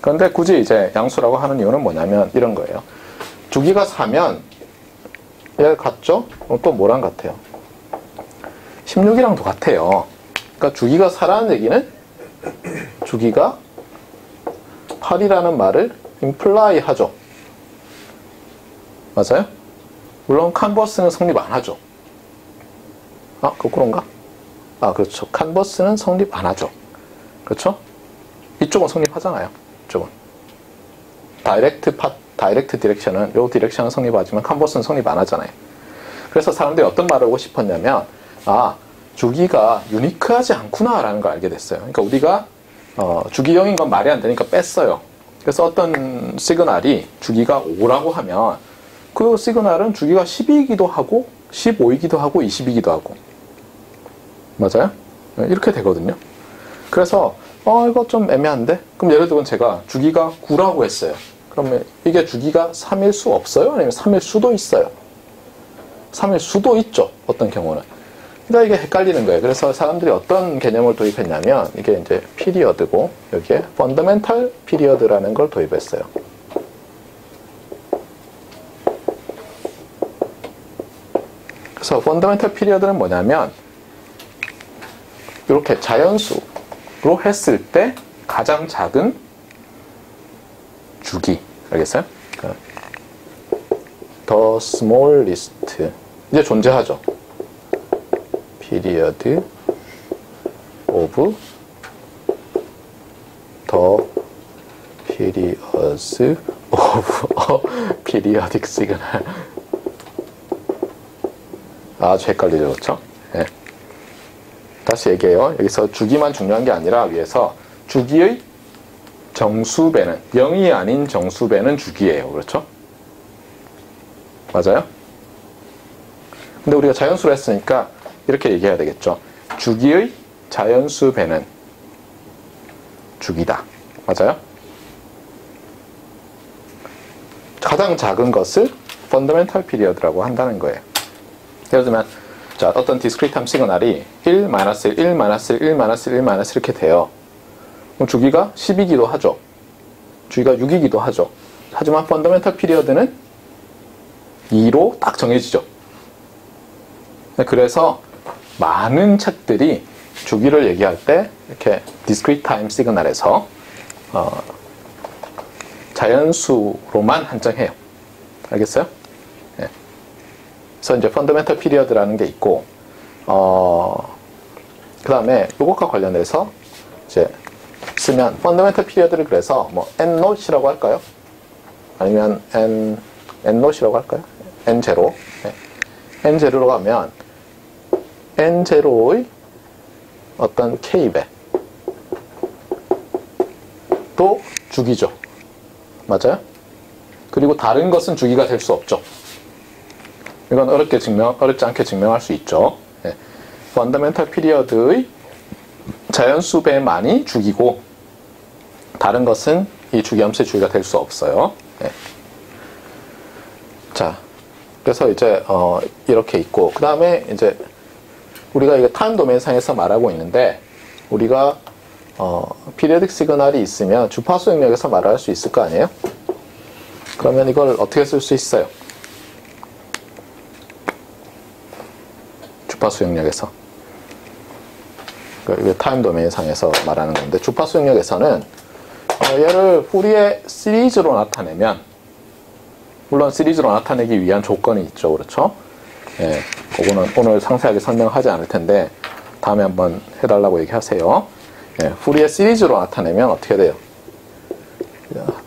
그런데 굳이 이제 양수라고 하는 이유는 뭐냐면 이런 거예요. 주기가 4면 얘 같죠? 그럼 또 뭐랑 같아요? 16이랑도 같아요. 그러니까 주기가 4라는 얘기는 주기가 8이라는 말을 imply 하죠. 맞아요? 물론 컨버스는 성립 안 하죠. 아, 거꾸로인가? 아, 그렇죠. 컨버스는 성립 안 하죠. 그렇죠? 이쪽은 성립하잖아요. 이쪽은. 다이렉트 디렉션은, 요 디렉션은 성립하지만 컨버스는 성립 안 하잖아요. 그래서 사람들이 어떤 말을 하고 싶었냐면, 아, 주기가 유니크하지 않구나라는 걸 알게 됐어요. 그러니까 우리가 주기형인 건 말이 안 되니까 뺐어요. 그래서 어떤 시그널이 주기가 5라고 하면 그 시그널은 주기가 10이기도 하고 15이기도 하고 20이기도 하고, 맞아요? 이렇게 되거든요. 그래서 이거 좀 애매한데? 그럼 예를 들면 제가 주기가 9라고 했어요. 그러면 이게 주기가 3일 수 없어요? 아니면 3일 수도 있어요? 3일 수도 있죠. 어떤 경우는. 그러니까 이게 헷갈리는 거예요. 그래서 사람들이 어떤 개념을 도입했냐면 이게 이제 피리어드고 여기에 펀더멘탈 피리어드라는 걸 도입했어요. 그래서 펀더멘탈 피리어드는 뭐냐면 이렇게 자연수로 했을 때 가장 작은 주기, 알겠어요? The smallest 이제 존재하죠. period of the periods of a periodic signal. 아주 헷갈리죠, 그렇죠? 네. 다시 얘기해요. 여기서 주기만 중요한 게 아니라 위에서 주기의 정수배는 0이 아닌 정수배는 주기예요. 그렇죠? 맞아요? 근데 우리가 자연수로 했으니까 이렇게 얘기해야 되겠죠. 주기의 자연수배는 주기다. 맞아요? 가장 작은 것을 펀더멘탈 피리어드라고 한다는 거예요. 예를 들면 자, 어떤 디스크리트 타임 시그널이 1, -1, 1, -1, 1, -1, 1 이렇게 돼요. 그럼 주기가 10이기도 하죠. 주기가 6이기도 하죠. 하지만 펀더멘탈 피리어드는 2로 딱 정해지죠. 그래서 많은 책들이 주기를 얘기할 때 이렇게 디스크리트 타임 시그널에서 자연수로만 한정해요. 알겠어요? 네. 그래서 이제 펀더멘탈 피리어드라는 게 있고 그 다음에 이것과 관련해서 이제 쓰면 펀더멘탈 피리어드를 그래서 뭐 n0이라고 할까요? 아니면 n0이라고 할까요? n0 네. n0로 가면 n0의 어떤 k배 또 주기죠. 맞아요? 그리고 다른 것은 주기가 될 수 없죠. 이건 어렵지 않게 증명할 수 있죠. 네. 펀더멘탈 피리어드의 자연수배만이 주기고 다른 것은 이 주기함수의 주기가 될 수 없어요. 네. 자, 그래서 이제 이렇게 있고 그 다음에 이제 우리가 이거 타임 도메인상에서 말하고 있는데 우리가 피리어딕 시그널이 있으면 주파수 영역에서 말할 수 있을 거 아니에요? 그러면 이걸 어떻게 쓸 수 있어요? 주파수 영역에서. 이게 타임 도메인상에서 말하는 건데 주파수 영역에서는 얘를 후리의 시리즈로 나타내면 물론 시리즈로 나타내기 위한 조건이 있죠. 그렇죠? 예, 그거는 오늘 상세하게 설명하지 않을 텐데 다음에 한번 해달라고 얘기하세요. 예, 후리의 시리즈로 나타내면 어떻게 돼요?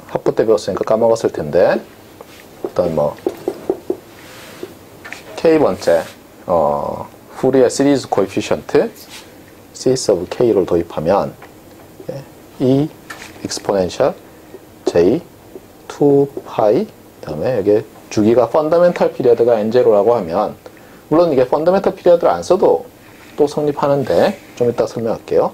학부 때 배웠으니까 까먹었을 텐데 어떤 뭐 K번째 후리의 시리즈 코에피션트 CS of K를 도입하면 E exponential J 2파이 그 다음에 여기 주기가 펀더멘탈 피리어드가 n0라고 하면 물론 이게 펀더멘탈 피리어드를 안 써도 또 성립하는데 좀 이따 설명할게요.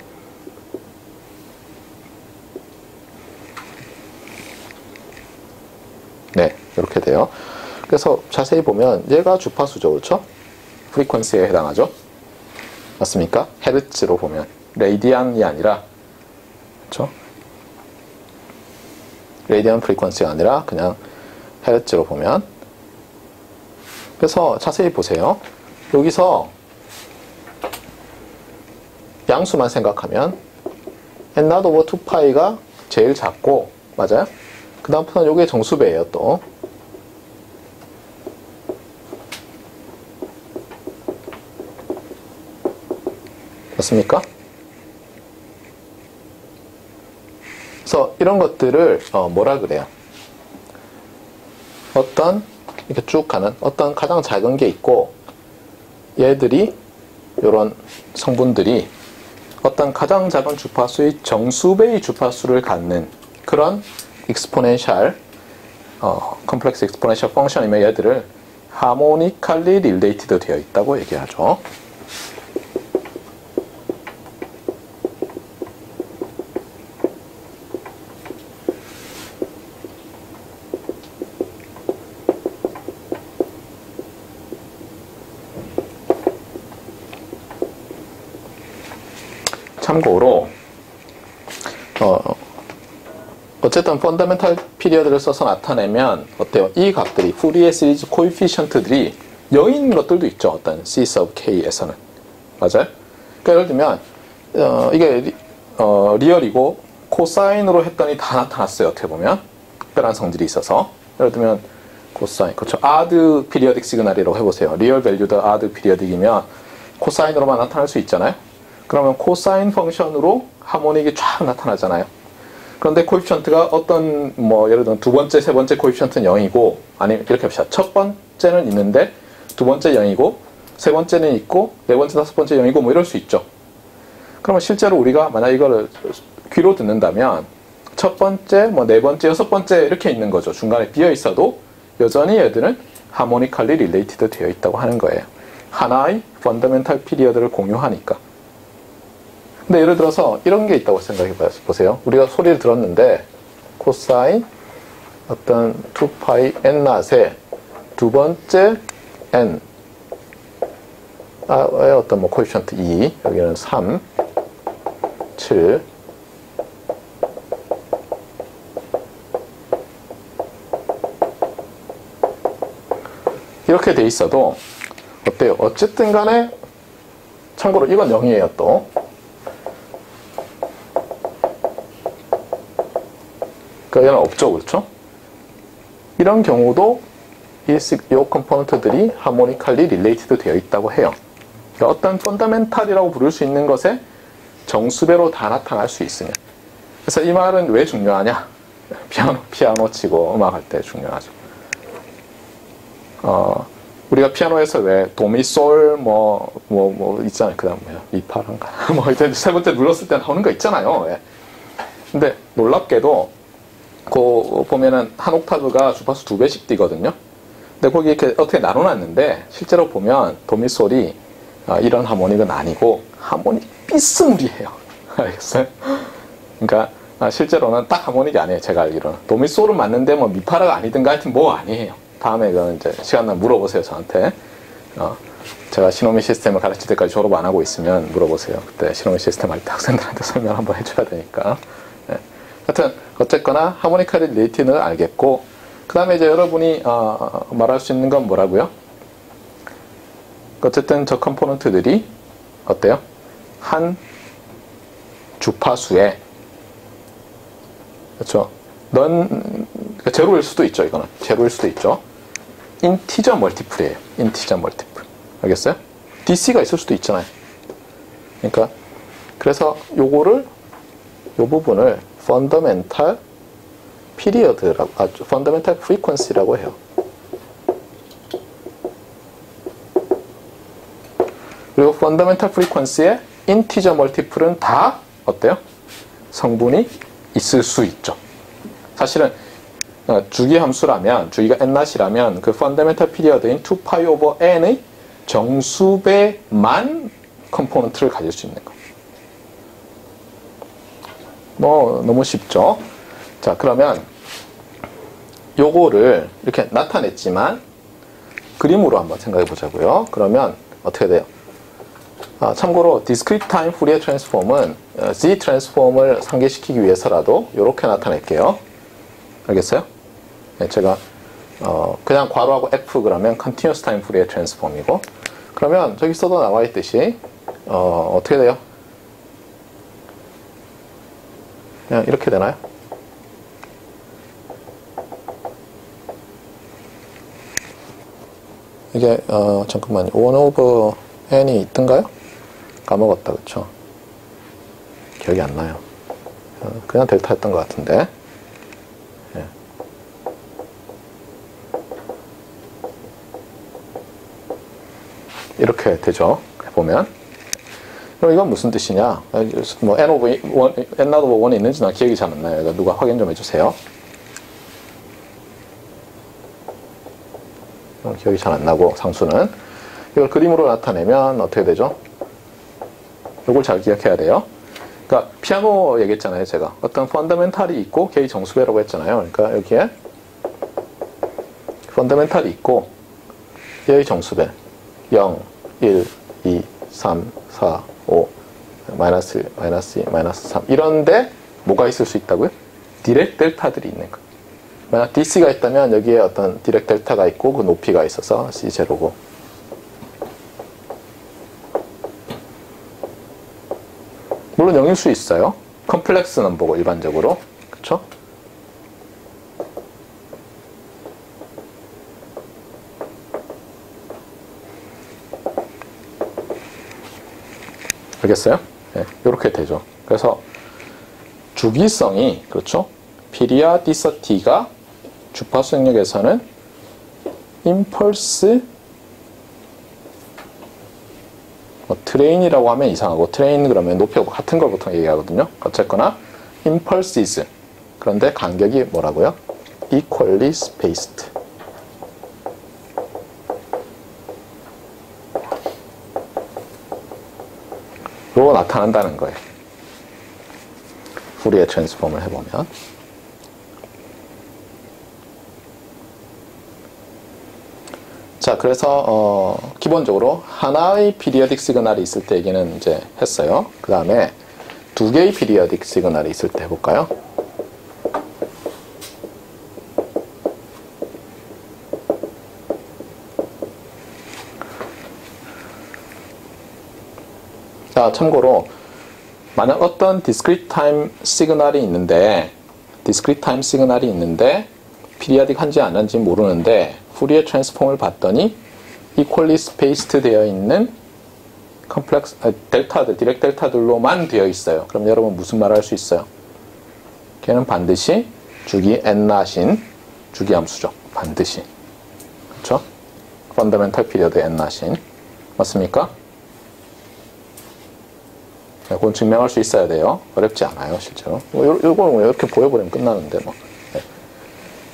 네, 이렇게 돼요. 그래서 자세히 보면 얘가 주파수죠. 그렇죠? 프리퀀시에 해당하죠. 맞습니까? 헤르츠로 보면 레디안이 아니라 그렇죠? 레디안 프리퀀시가 아니라 그냥 헤르츠로 보면. 그래서 자세히 보세요. 여기서 양수만 생각하면 n0 over 2파이가 제일 작고, 맞아요? 그 다음부터는 요게 정수배예요, 또. 맞습니까? 그래서 이런 것들을 뭐라 그래요? 어떤 이렇게 쭉 가는 어떤 가장 작은 게 있고, 얘들이 이런 성분들이 어떤 가장 작은 주파수의 정수배의 주파수를 갖는 그런 exponential complex exponential function이면 얘들을 harmonically related 되어 있다고 얘기하죠. 참고로 어쨌든 펀더멘탈 피리어드를 써서 나타내면 어때요? 이 값들이 푸리에 시리즈 코에피션트들이 0인 것들도 있죠. 어떤 C sub K에서는. 맞아요? 그러니까 예를 들면 이게 리얼이고 코사인으로 했더니 다 나타났어요. 어떻게 보면 특별한 성질이 있어서. 예를 들면 코사인, 그렇죠. 아드 피리어딕 시그널이라고 해보세요. 리얼 밸류드 아드 피리어딕이면 코사인으로만 나타날 수 있잖아요. 그러면 코사인 펑션으로 하모닉이 쫙 나타나잖아요. 그런데 코에피션트가 어떤 예를 들면 두 번째, 세 번째 코에피션트는 0이고, 아니면 이렇게 합시다. 첫 번째는 있는데 두 번째 0이고, 세 번째는 있고, 네 번째, 다섯 번째 0이고 이럴 수 있죠. 그러면 실제로 우리가 만약 이거를 귀로 듣는다면 첫 번째, 네 번째, 여섯 번째 이렇게 있는 거죠. 중간에 비어 있어도 여전히 얘들은 하모니컬리 릴레이티드 되어 있다고 하는 거예요. 하나의 펀더멘탈 피리어드를 공유하니까. 근데 예를 들어서 이런 게 있다고 생각해 보세요. 우리가 소리를 들었는데 코사인 어떤 2파이 n 낫의 두 번째 n 어떤 코에피션트 2, 여기는 3, 7 이렇게 돼 있어도 어때요? 어쨌든 간에 참고로 이건 0이에요. 또 그러니까 얘는 없죠. 그렇죠? 이런 경우도 이 컴포넌트들이 하모니컬리 릴레이티드 되어 있다고 해요. 그러니까 어떤 펀더멘탈이라고 부를 수 있는 것에 정수배로 다 나타날 수 있으면. 그래서 이 말은 왜 중요하냐? 피아노 치고 음악할 때 중요하죠. 우리가 피아노에서 왜 도미솔 있잖아요. 그 다음 미파란가 이제 세 번째 눌렀을 때 나오는 거 있잖아요. 예. 근데 놀랍게도 보면은 한 옥타브가 주파수 2배씩 뛰거든요. 근데 거기 이렇게 어떻게 나눠놨는데 실제로 보면 도미솔이 이런 하모닉은 아니고 하모닉 삐스무리해요. 알겠어요? 그러니까 실제로는 딱 하모닉이 아니에요. 제가 알기로는 도미솔은 맞는데 미파라가 아니든가 하여튼 아니에요. 다음에 그건 이제 시간 나면 물어보세요. 저한테. 제가 시노미 시스템을 가르칠 때까지 졸업 안 하고 있으면 물어보세요. 그때 시노미 시스템 할 때 학생들한테 설명 한번 해줘야 되니까. 네. 하여튼 어쨌거나 하모니컬리 릴레이티드는 알겠고, 그 다음에 이제 여러분이 말할 수 있는 건 뭐라고요? 어쨌든 저 컴포넌트들이 어때요? 한 주파수에, 그렇죠? 그러니까 제로일 수도 있죠. 이거는 제로일 수도 있죠. 인티저 멀티플이에요. 인티저 멀티플. 알겠어요? DC가 있을 수도 있잖아요. 그러니까 그래서 요 부분을 펀더멘탈 피리어드라고, 펀더멘탈 프리퀀시라고 해요. 그리고 펀더멘탈 프리퀀시의 인티저 멀티플은 다 어때요? 성분이 있을 수 있죠. 사실은 주기 함수라면, 주기가 n-이라면 그 펀더멘탈 피리어드인 2파이 오버 n의 정수배만 컴포넌트를 가질 수 있는 거. 너무 쉽죠? 자, 그러면 요거를 이렇게 나타냈지만 그림으로 한번 생각해 보자고요. 그러면 어떻게 돼요? 참고로 discrete time Fourier transform은 Z 트랜스폼을 상기시키기 위해서라도 이렇게 나타낼게요. 알겠어요? 네, 제가 그냥 괄호하고 F 그러면 continuous time Fourier transform이고, 그러면 저기 써도 나와 있듯이 어떻게 돼요? 그냥 이렇게 되나요? 이게 잠깐만요. 1 over n이 있던가요? 까먹었다. 그쵸? 기억이 안 나요. 그냥 델타였던 것 같은데. 예. 이렇게 되죠. 보면. 그럼 이건 무슨 뜻이냐? 뭐 n over 1, n over 1이 있는지 난 기억이 잘 안 나요. 이거 누가 확인 좀 해주세요. 기억이 잘 안 나고, 상수는. 이걸 그림으로 나타내면 어떻게 되죠? 이걸 잘 기억해야 돼요. 그러니까 피아노 얘기했잖아요. 제가 어떤 펀더멘탈이 있고 K 정수배라고 했잖아요. 그러니까 여기에 펀더멘탈이 있고 K 정수배 0, 1, 2, 3, 4, 5 마이너스 1, 마이너스 2, 마이너스 3 이런데 뭐가 있을 수 있다고요? 디렉 델타들이 있는 거예요. 만약 DC가 있다면 여기에 어떤 디렉 델타가 있고 그 높이가 있어서 C0고, 물론 0일 수 있어요. 컴플렉스 넘버고 일반적으로. 그쵸? 알겠어요? 네, 이렇게 되죠. 그래서 주기성이, 그렇죠? 피리아디서티가 주파수 영역에서는 임펄스 트레인이라고 하면 이상하고, 트레인 그러면 높이하고 같은 걸 보통 얘기하거든요. 어쨌거나 impulses, 그런데 간격이 뭐라고요? equally spaced. 로 나타난다는 거예요. 푸리에 트랜스폼을 해보면. 자, 그래서 기본적으로 하나의 피리어딕 시그널이 있을 때 얘기는 이제 했어요. 그 다음에 두 개의 피리어딕 시그널이 있을 때 해볼까요? 자, 참고로 만약 어떤 discrete time 시그널이 있는데 피리어딕 한지 안 한지 모르는데 푸리에 트랜스폼을 봤더니 equally spaced 되어 있는 컴플렉스 델타들, 디렉 델타들로만 되어 있어요. 그럼 여러분 무슨 말 할 수 있어요? 걔는 반드시 주기 n-인 주기함수죠. 반드시. 그렇죠? 펀더멘탈 피리어드 n-인. 맞습니까? 그건 증명할 수 있어야 돼요. 어렵지 않아요, 실제로. 요거 이렇게 보여버리면 끝나는데 뭐. 네.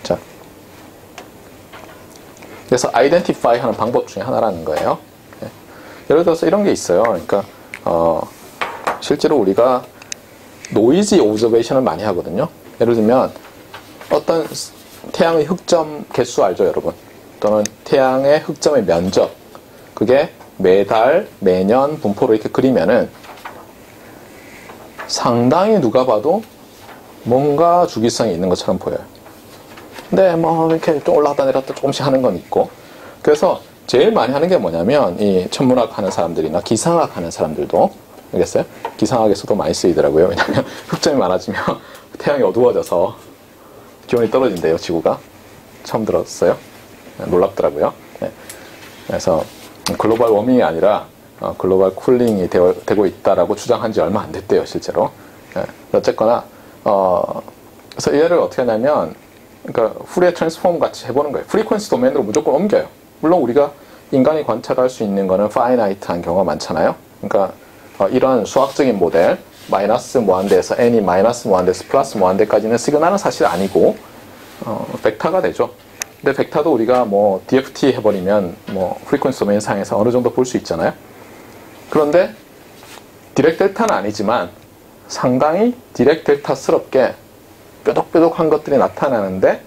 자. 그래서 identify 하는 방법 중에 하나라는 거예요. 네. 예를 들어서 이런 게 있어요. 그러니까 실제로 우리가 노이즈 오브저베이션을 많이 하거든요. 예를 들면 어떤 태양의 흑점 개수 알죠, 여러분? 또는 태양의 흑점의 면적, 그게 매달, 매년 분포로 이렇게 그리면은 상당히 누가 봐도 뭔가 주기성이 있는 것처럼 보여요. 근데 뭐 이렇게 좀 올라갔다 내렸다 조금씩 하는 건 있고, 그래서 제일 많이 하는 게 뭐냐면 이 천문학 하는 사람들이나 기상학 하는 사람들도, 알겠어요? 기상학에서도 많이 쓰이더라고요. 왜냐하면 흑점이 많아지면 태양이 어두워져서 기온이 떨어진대요, 지구가. 처음 들었어요. 놀랍더라고요. 네. 그래서 글로벌 워밍이 아니라 글로벌 쿨링이 되고 있다라고 주장한 지 얼마 안 됐대요, 실제로. 네. 어쨌거나 그래서 얘를 어떻게 하냐면, 그러니까 푸리에 트랜스폼 같이 해보는 거예요. 프리퀀시 도메인으로 무조건 옮겨요. 물론 우리가 인간이 관찰할 수 있는 거는 파이나이트한 경우가 많잖아요. 그러니까 이런 수학적인 모델, 마이너스 무한대에서 n이 마이너스 무한대에서 플러스 무한대까지는 시그널은 사실 아니고 벡터가 되죠. 근데 벡터도 우리가 뭐 DFT 해버리면 뭐 프리퀀시 도메인 상에서 어느 정도 볼 수 있잖아요. 그런데 디렉 델타는 아니지만 상당히 디렉 델타스럽게 뾰족뾰족한 것들이 나타나는데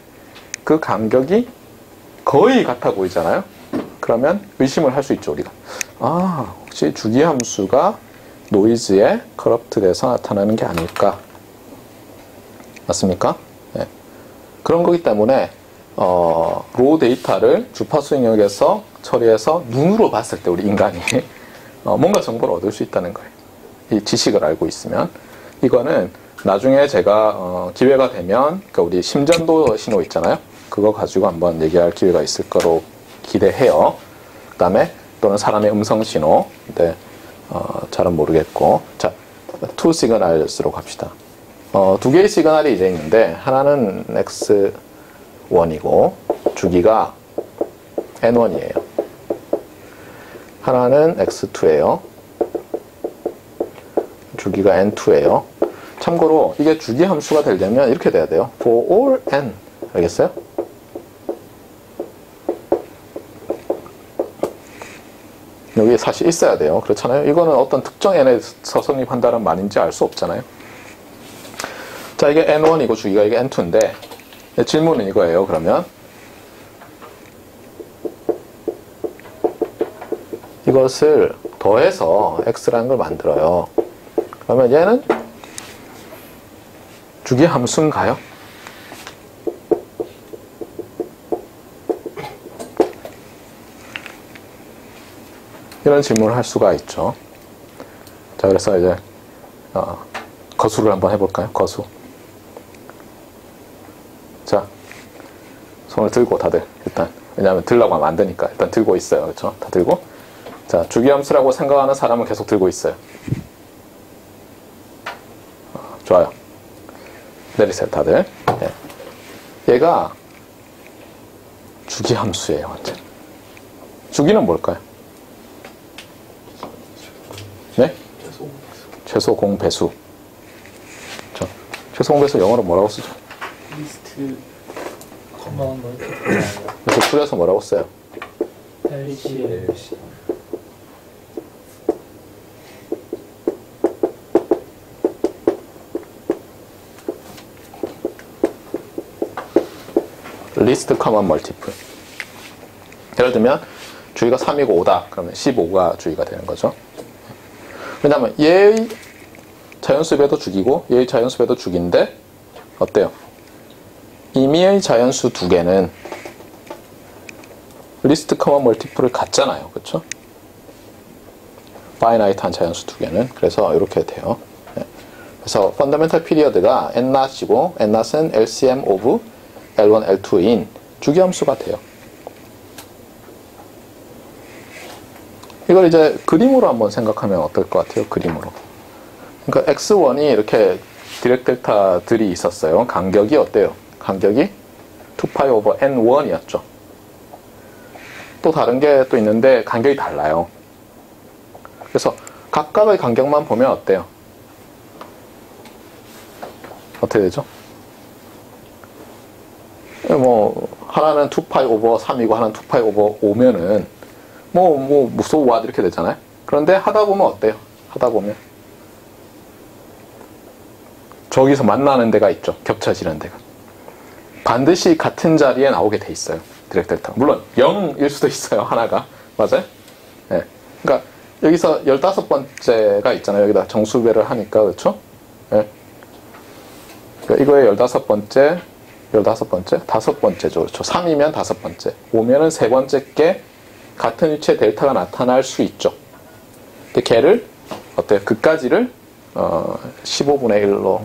그 간격이 거의 같아 보이잖아요. 그러면 의심을 할 수 있죠, 우리가. 아, 혹시 주기함수가 노이즈에 커럽트 돼서 나타나는 게 아닐까? 맞습니까? 네. 그런 거기 때문에 로 데이터를 주파수 영역에서 처리해서 눈으로 봤을 때 우리 인간이 뭔가 정보를 얻을 수 있다는 거예요. 이 지식을 알고 있으면. 이거는 나중에 제가 기회가 되면 그러니까 우리 심전도 신호 있잖아요. 그거 가지고 한번 얘기할 기회가 있을 거로 기대해요. 그 다음에 또는 사람의 음성 신호. 근데 잘은 모르겠고. 자, 투 시그널스로 갑시다. 두 개의 시그널이 이제 있는데 하나는 X1이고 주기가 N1이에요. 하나는 X2예요. 주기가 N2예요. 참고로 이게 주기 함수가 되려면 이렇게 돼야 돼요. For all N. 알겠어요? 여기 사실 있어야 돼요. 그렇잖아요. 이거는 어떤 특정 N에서 성립한다는 말인지 알 수 없잖아요. 자, 이게 N1이고 주기가 이게 N2인데 질문은 이거예요. 그러면 이것을 더해서 X라는 걸 만들어요. 그러면 얘는 주기 함수인가요? 이런 질문을 할 수가 있죠. 자, 그래서 이제 거수를 한번 해볼까요? 거수. 자, 손을 들고 다들 일단, 왜냐하면 들라고 하면 안 되니까 일단 들고 있어요. 그렇죠? 다 들고. 자, 주기함수라고 생각하는 사람은 계속 들고 있어요. 좋아요. 내리세요, 다들. 네. 얘가 주기함수예요, 완전. 주기는 뭘까요? 네? 최소 공배수. 자, 최소 공배수 영어로 뭐라고 쓰죠? 리스트 커먼 그래서 줄여서 뭐라고 써요? LC 리스트 커먼 멀티플. 예를 들면 주기가 3이고 5다. 그러면 15가 주기가 되는 거죠. 왜냐하면 얘의 자연수 배도 주기고 얘의 자연수 배도 주기인데 어때요? 임의의 자연수 두 개는 리스트 커먼 멀티플을 갖잖아요. 그렇죠? 파이나이트한 자연수 두 개는. 그래서 이렇게 돼요. 네. 그래서 펀더멘탈 피리어드가 n-이고 n-은 LCM of L1, L2인 주기함수가 돼요. 이걸 이제 그림으로 한번 생각하면 어떨 것 같아요? 그림으로. 그러니까 X1이 이렇게 디렉 델타들이 있었어요. 간격이 어때요? 간격이 2파이 오버 N1이었죠. 또 다른 게 또 있는데 간격이 달라요. 그래서 각각의 간격만 보면 어때요? 어떻게 되죠? 뭐 하나는 2파이 오버 3이고 하나는 2파이 오버 5면은 so what 이렇게 되잖아요. 그런데 하다 보면 어때요? 하다 보면 저기서 만나는 데가 있죠. 겹쳐지는 데가. 반드시 같은 자리에 나오게 돼 있어요. 디렉 델타. 물론 0일 수도 있어요. 하나가. 맞아요? 네. 그러니까 여기서 15번째가 있잖아요. 여기다 정수배를 하니까. 그렇죠? 네. 그러니까 이거에 15번째, 15번째? 5번째죠. 그렇죠? 3이면 5번째. 5면은 3번째 게 같은 위치에 델타가 나타날 수 있죠. 근데 걔를 어때요? 그까지를 15분의 1로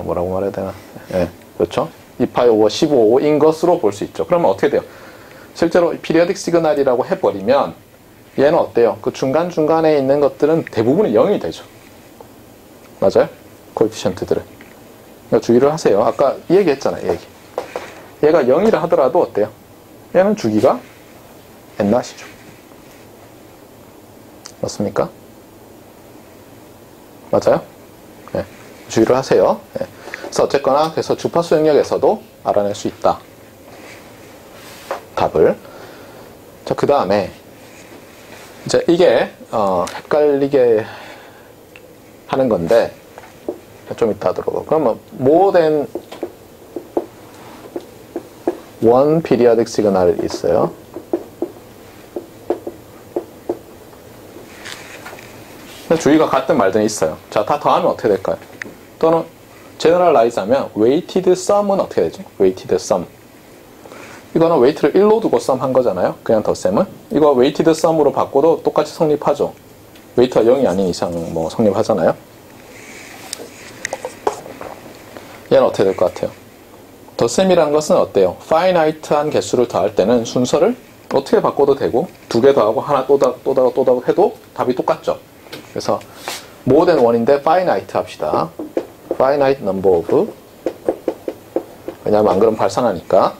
뭐라고 말해야 되나? 네. 그렇죠? 2파이 오버 15인 것으로 볼 수 있죠. 그러면 어떻게 돼요? 실제로 피리어딕 시그널이라고 해버리면 얘는 어때요? 그 중간중간에 있는 것들은 대부분이 0이 되죠. 맞아요? 코에피션트들은. 그러니까 주의를 하세요. 아까 이 얘기 했잖아요. 이 얘기. 얘가 0이라 하더라도 어때요? 얘는 주기가 n-이죠. 맞습니까? 맞아요? 네. 주의를 하세요. 네. 그래서 어쨌거나 그래서 주파수 영역에서도 알아낼 수 있다. 답을. 자, 그 다음에 이제 이게 헷갈리게 하는 건데 좀 이따 하도록. 그러면 more than one periodic signal이 있어요. 주의가 같든 말든 있어요. 자, 다 더하면 어떻게 될까요? 또는 제너럴라이즈 하면 weighted sum은 어떻게 되죠? weighted sum. 이거는 웨이트를 1로 두고 썸 한 거잖아요. 그냥 덧셈은. 이거 웨이티드 썸으로 바꿔도 똑같이 성립하죠. 웨이트가 0이 아닌 이상 뭐 성립하잖아요. 얘는 어떻게 될 것 같아요? 덧셈이라는 것은 어때요? 파이나이트한 개수를 더할 때는 순서를 어떻게 바꿔도 되고 두 개 더하고 하나 또 더하고 해도 답이 똑같죠. 그래서 more than one인데 finite 합시다. finite number of, 왜냐하면 안 그러면 발산하니까.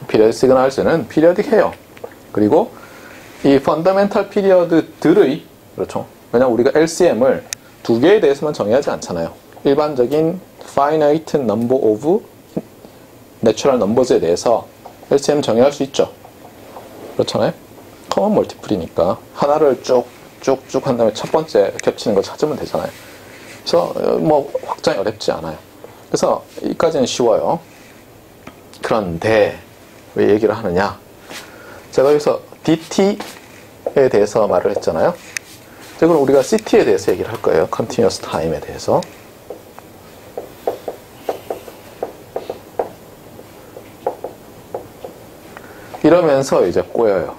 periodic signals는 periodic 해요. 그리고 이 fundamental period들의, 그렇죠, 왜냐하면 우리가 LCM을 두 개에 대해서만 정의하지 않잖아요. 일반적인 finite number of natural numbers에 대해서 LCM 정의할 수 있죠. 그렇잖아요. common multiple이니까 하나를 쭉쭉쭉 한 다음에 첫 번째 겹치는 거 찾으면 되잖아요. 그래서 뭐 확장이 어렵지 않아요. 그래서 이까지는 쉬워요. 그런데 왜 얘기를 하느냐? 제가 여기서 DT에 대해서 말을 했잖아요. 그럼 우리가 CT에 대해서 얘기를 할 거예요. Continuous Time에 대해서. 이러면서 이제 꼬여요.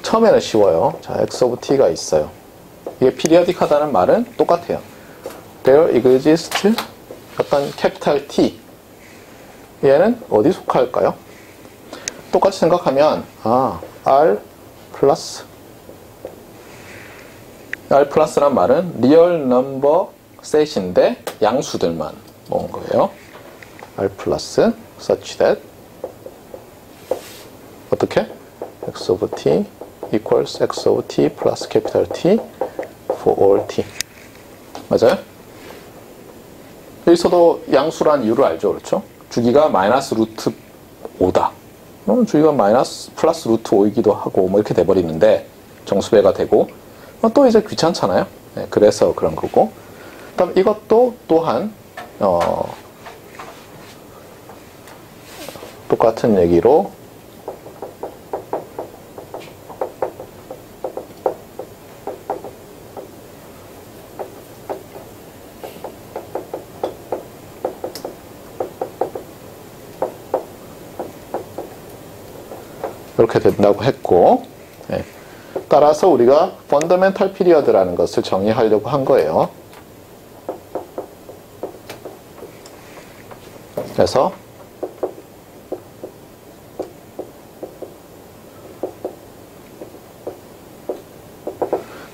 처음에는 쉬워요. 자, X of T가 있어요. 이게 periodic하다는 말은 똑같아요. There exists 어떤 capital T. 얘는 어디 속할까요? 똑같이 생각하면 R 플러스란 말은 real number set인데 양수들만 모은 거예요. R 플러스 such that 어떻게? X of T equals X of T plus capital T for all T. 맞아요? 여기서도 양수란 이유를 알죠, 그렇죠? 주기가 마이너스 루트 5다. 그럼 주기가 마이너스 플러스 루트 5이기도 하고 뭐 이렇게 돼버리는데 정수배가 되고 또 이제 귀찮잖아요. 네, 그래서 그런 거고. 그다음 이것도 또한 똑같은 얘기로 이렇게 된다고 했고, 네. 따라서 우리가 fundamental period라는 것을 정의하려고 한 거예요. 그래서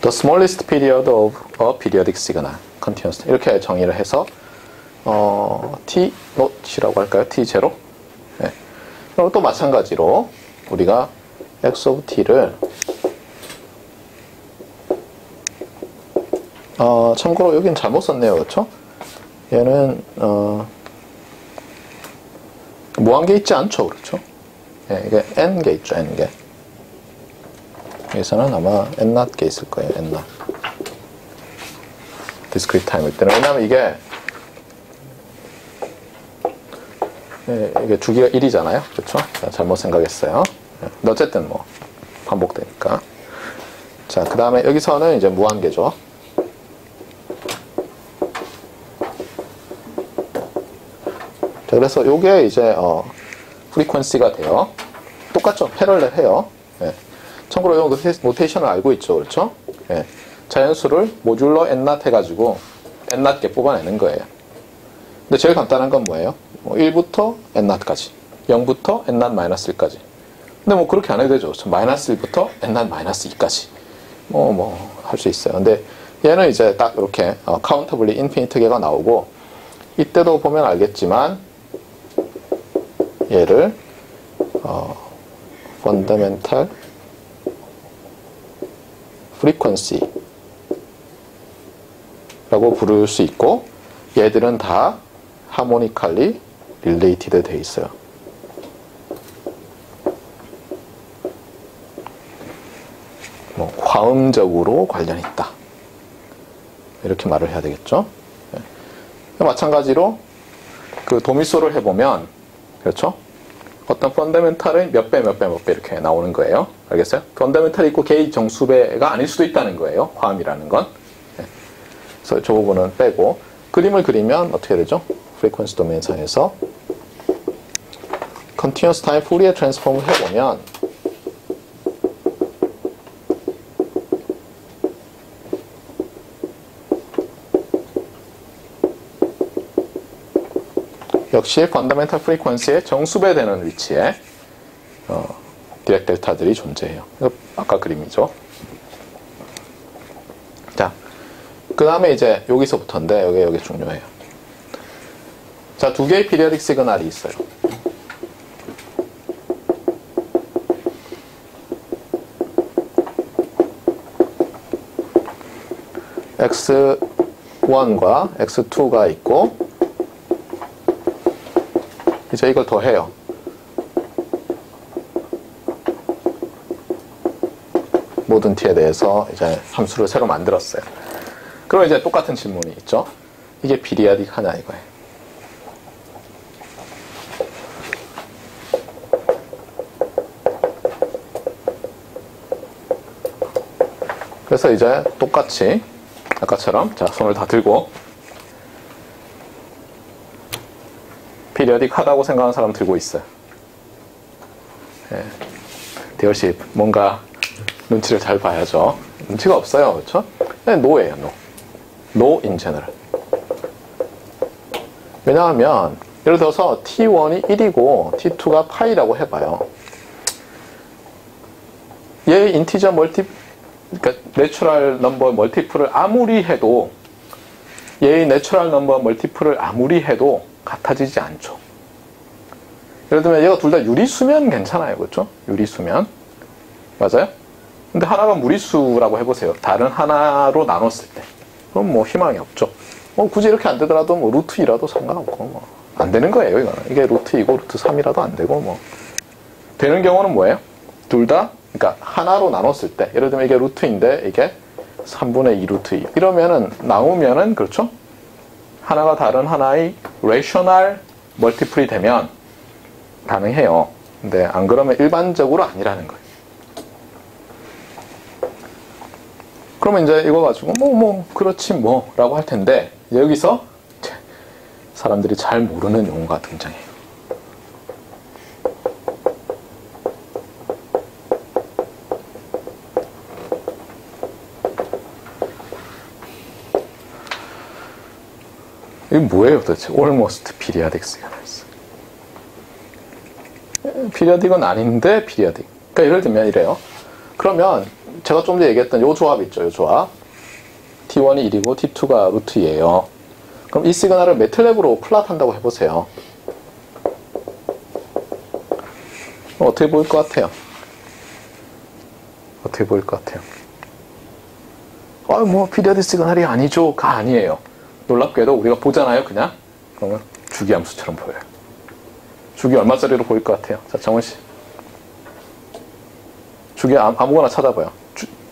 the smallest period of a periodic signal, continuous 이렇게 정의를 해서 T not이라고 할까요? T0. 네. 그리고 또 마찬가지로 우리가 X of T를 참고로 여긴 잘못 썼네요. 그렇죠? 얘는 무한계 있지 않죠. 그렇죠? 예, 이게 N개 있죠. N개. 여기서는 아마 N0개 있을 거예요. N0. discrete time일 때는. 왜냐하면 이게 주기가 1이잖아요. 그렇죠? 잘못 생각했어요. 근데 어쨌든 뭐 반복되니까. 자, 그 다음에 여기서는 이제 무한계죠. 자, 그래서 요게 이제 프리퀀시가 돼요. 똑같죠? 패럴렐 해요. 예. 참고로 요 노테이션을 알고 있죠. 그렇죠? 예. 자연수를 모듈러 n0 해가지고 n0개 뽑아내는 거예요. 근데 제일 간단한 건 뭐예요? 1부터 n0까지, 0부터 n0-1까지. 근데 뭐 그렇게 안 해도 되죠. 마이너스 1부터 n0-2까지. 할 수 있어요. 근데 얘는 이제 딱 이렇게 카운터블리 인피니트 개가 나오고, 이때도 보면 알겠지만 얘를 fundamental frequency 라고 부를 수 있고, 얘들은 다 harmonically related 돼 있어요. 과음적으로 관련이 있다. 이렇게 말을 해야 되겠죠. 네. 마찬가지로 그 도미소를 해보면, 그렇죠? 어떤 펀더멘탈은 몇 배 이렇게 나오는 거예요. 알겠어요? 펀더멘탈이 있고 게이지 정수배가 아닐 수도 있다는 거예요. 과음이라는 건. 네. 그래서 저 부분은 빼고, 그림을 그리면 어떻게 되죠? 프리퀀시 도메인 상에서 컨티뉴어스 타임 포리에 트랜스폼을 해보면 역시 펀더멘탈 프리퀀시의 정수배 되는 위치에 디렉 델타들이 존재해요. 이거 아까 그림이죠. 자, 그 다음에 이제 여기서부터인데 여기 중요해요. 자, 두 개의 피리어딕 시그널이 있어요. X1과 X2가 있고 이제 이걸 더해요. 모든 t에 대해서 이제 함수를 새로 만들었어요. 그럼 이제 똑같은 질문이 있죠. 이게 피리아딕 하냐 이거예요. 그래서 이제 똑같이 아까처럼 자 손을 다 들고 피리어딕 하다고 생각하는 사람 들고 있어요. 예. 대열씨 뭔가 눈치를 잘 봐야죠. 눈치가 없어요. 그렇죠? 그냥 노예요. No in general. 왜냐하면 예를 들어서 T1이 1이고 T2가 파이라고 해봐요. 얘의 인티저 그러니까 내추럴 넘버 멀티플을 아무리 해도 얘의 내추럴 넘버 멀티플을 아무리 해도 같아지지 않죠. 예를 들면 얘가 둘 다 유리수면 괜찮아요. 그렇죠? 유리수면. 맞아요? 근데 하나가 무리수라고 해보세요. 다른 하나로 나눴을 때. 그럼 뭐 희망이 없죠. 굳이 이렇게 안 되더라도 뭐 루트 2라도 상관없고 뭐 안 되는 거예요. 이거는. 이게 루트 2고 루트 3이라도 안 되고 뭐 되는 경우는 뭐예요? 둘 다 그러니까 하나로 나눴을 때 예를 들면 이게 루트인데 이게 3분의 2 루트 2 이러면은 나오면은 그렇죠? 하나가 다른 하나의 레셔널 멀티플이 되면 가능해요. 근데 안 그러면 일반적으로 아니라는 거예요. 그러면 이제 이거 가지고 그렇지 뭐 라고 할 텐데 여기서 사람들이 잘 모르는 용어가 등장해요. 이게 뭐예요 도대체? Almost periodic signals. periodic은 아닌데 periodic. 그러니까 예를 들면 이래요. 그러면 제가 좀 전에 얘기했던 요 조합 있죠. 요 조합. T1이 1이고 T2가 루트 2예요. 그럼 이 시그널을 매틀랩으로 플롯한다고 해보세요. 어떻게 보일 것 같아요? 어떻게 보일 것 같아요? 피리어딕 시그널이 아니죠가 아니에요. 놀랍게도 우리가 보잖아요, 그냥. 그러면 주기함수처럼 보여요. 주기 얼마짜리로 보일 것 같아요? 자, 정원씨. 주기 아무거나 찾아봐요.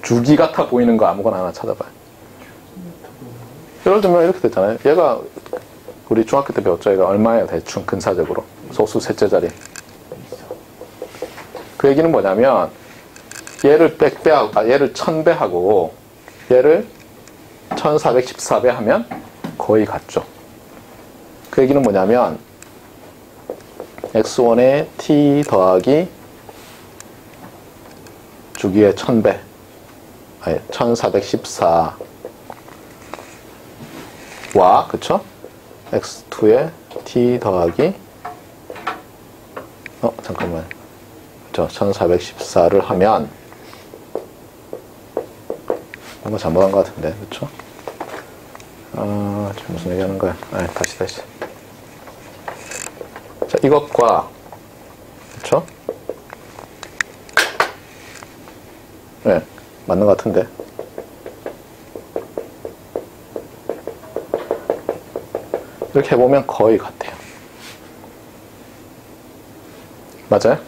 주기 같아 보이는 거 아무거나 하나 찾아봐요. 예를 들면 이렇게 됐잖아요. 얘가 우리 중학교 때 배웠죠. 얘가 얼마예요, 대충 근사적으로. 소수 셋째 자리. 그 얘기는 뭐냐면 얘를 100배하고 얘를 1000배하고 얘를 1414배 하면 거의 같죠. 그 얘기는 뭐냐면 x1의 t 더하기 주기의 1000배 아니 1414와 그쵸? x2의 t 더하기 잠깐만 1414를 하면 뭔가 잘못한 것 같은데 그쵸? 지금 무슨 얘기 하는 거야? 다시. 자, 이것과, 그쵸? 네, 맞는 것 같은데. 이렇게 해보면 거의 같아요. 맞아요?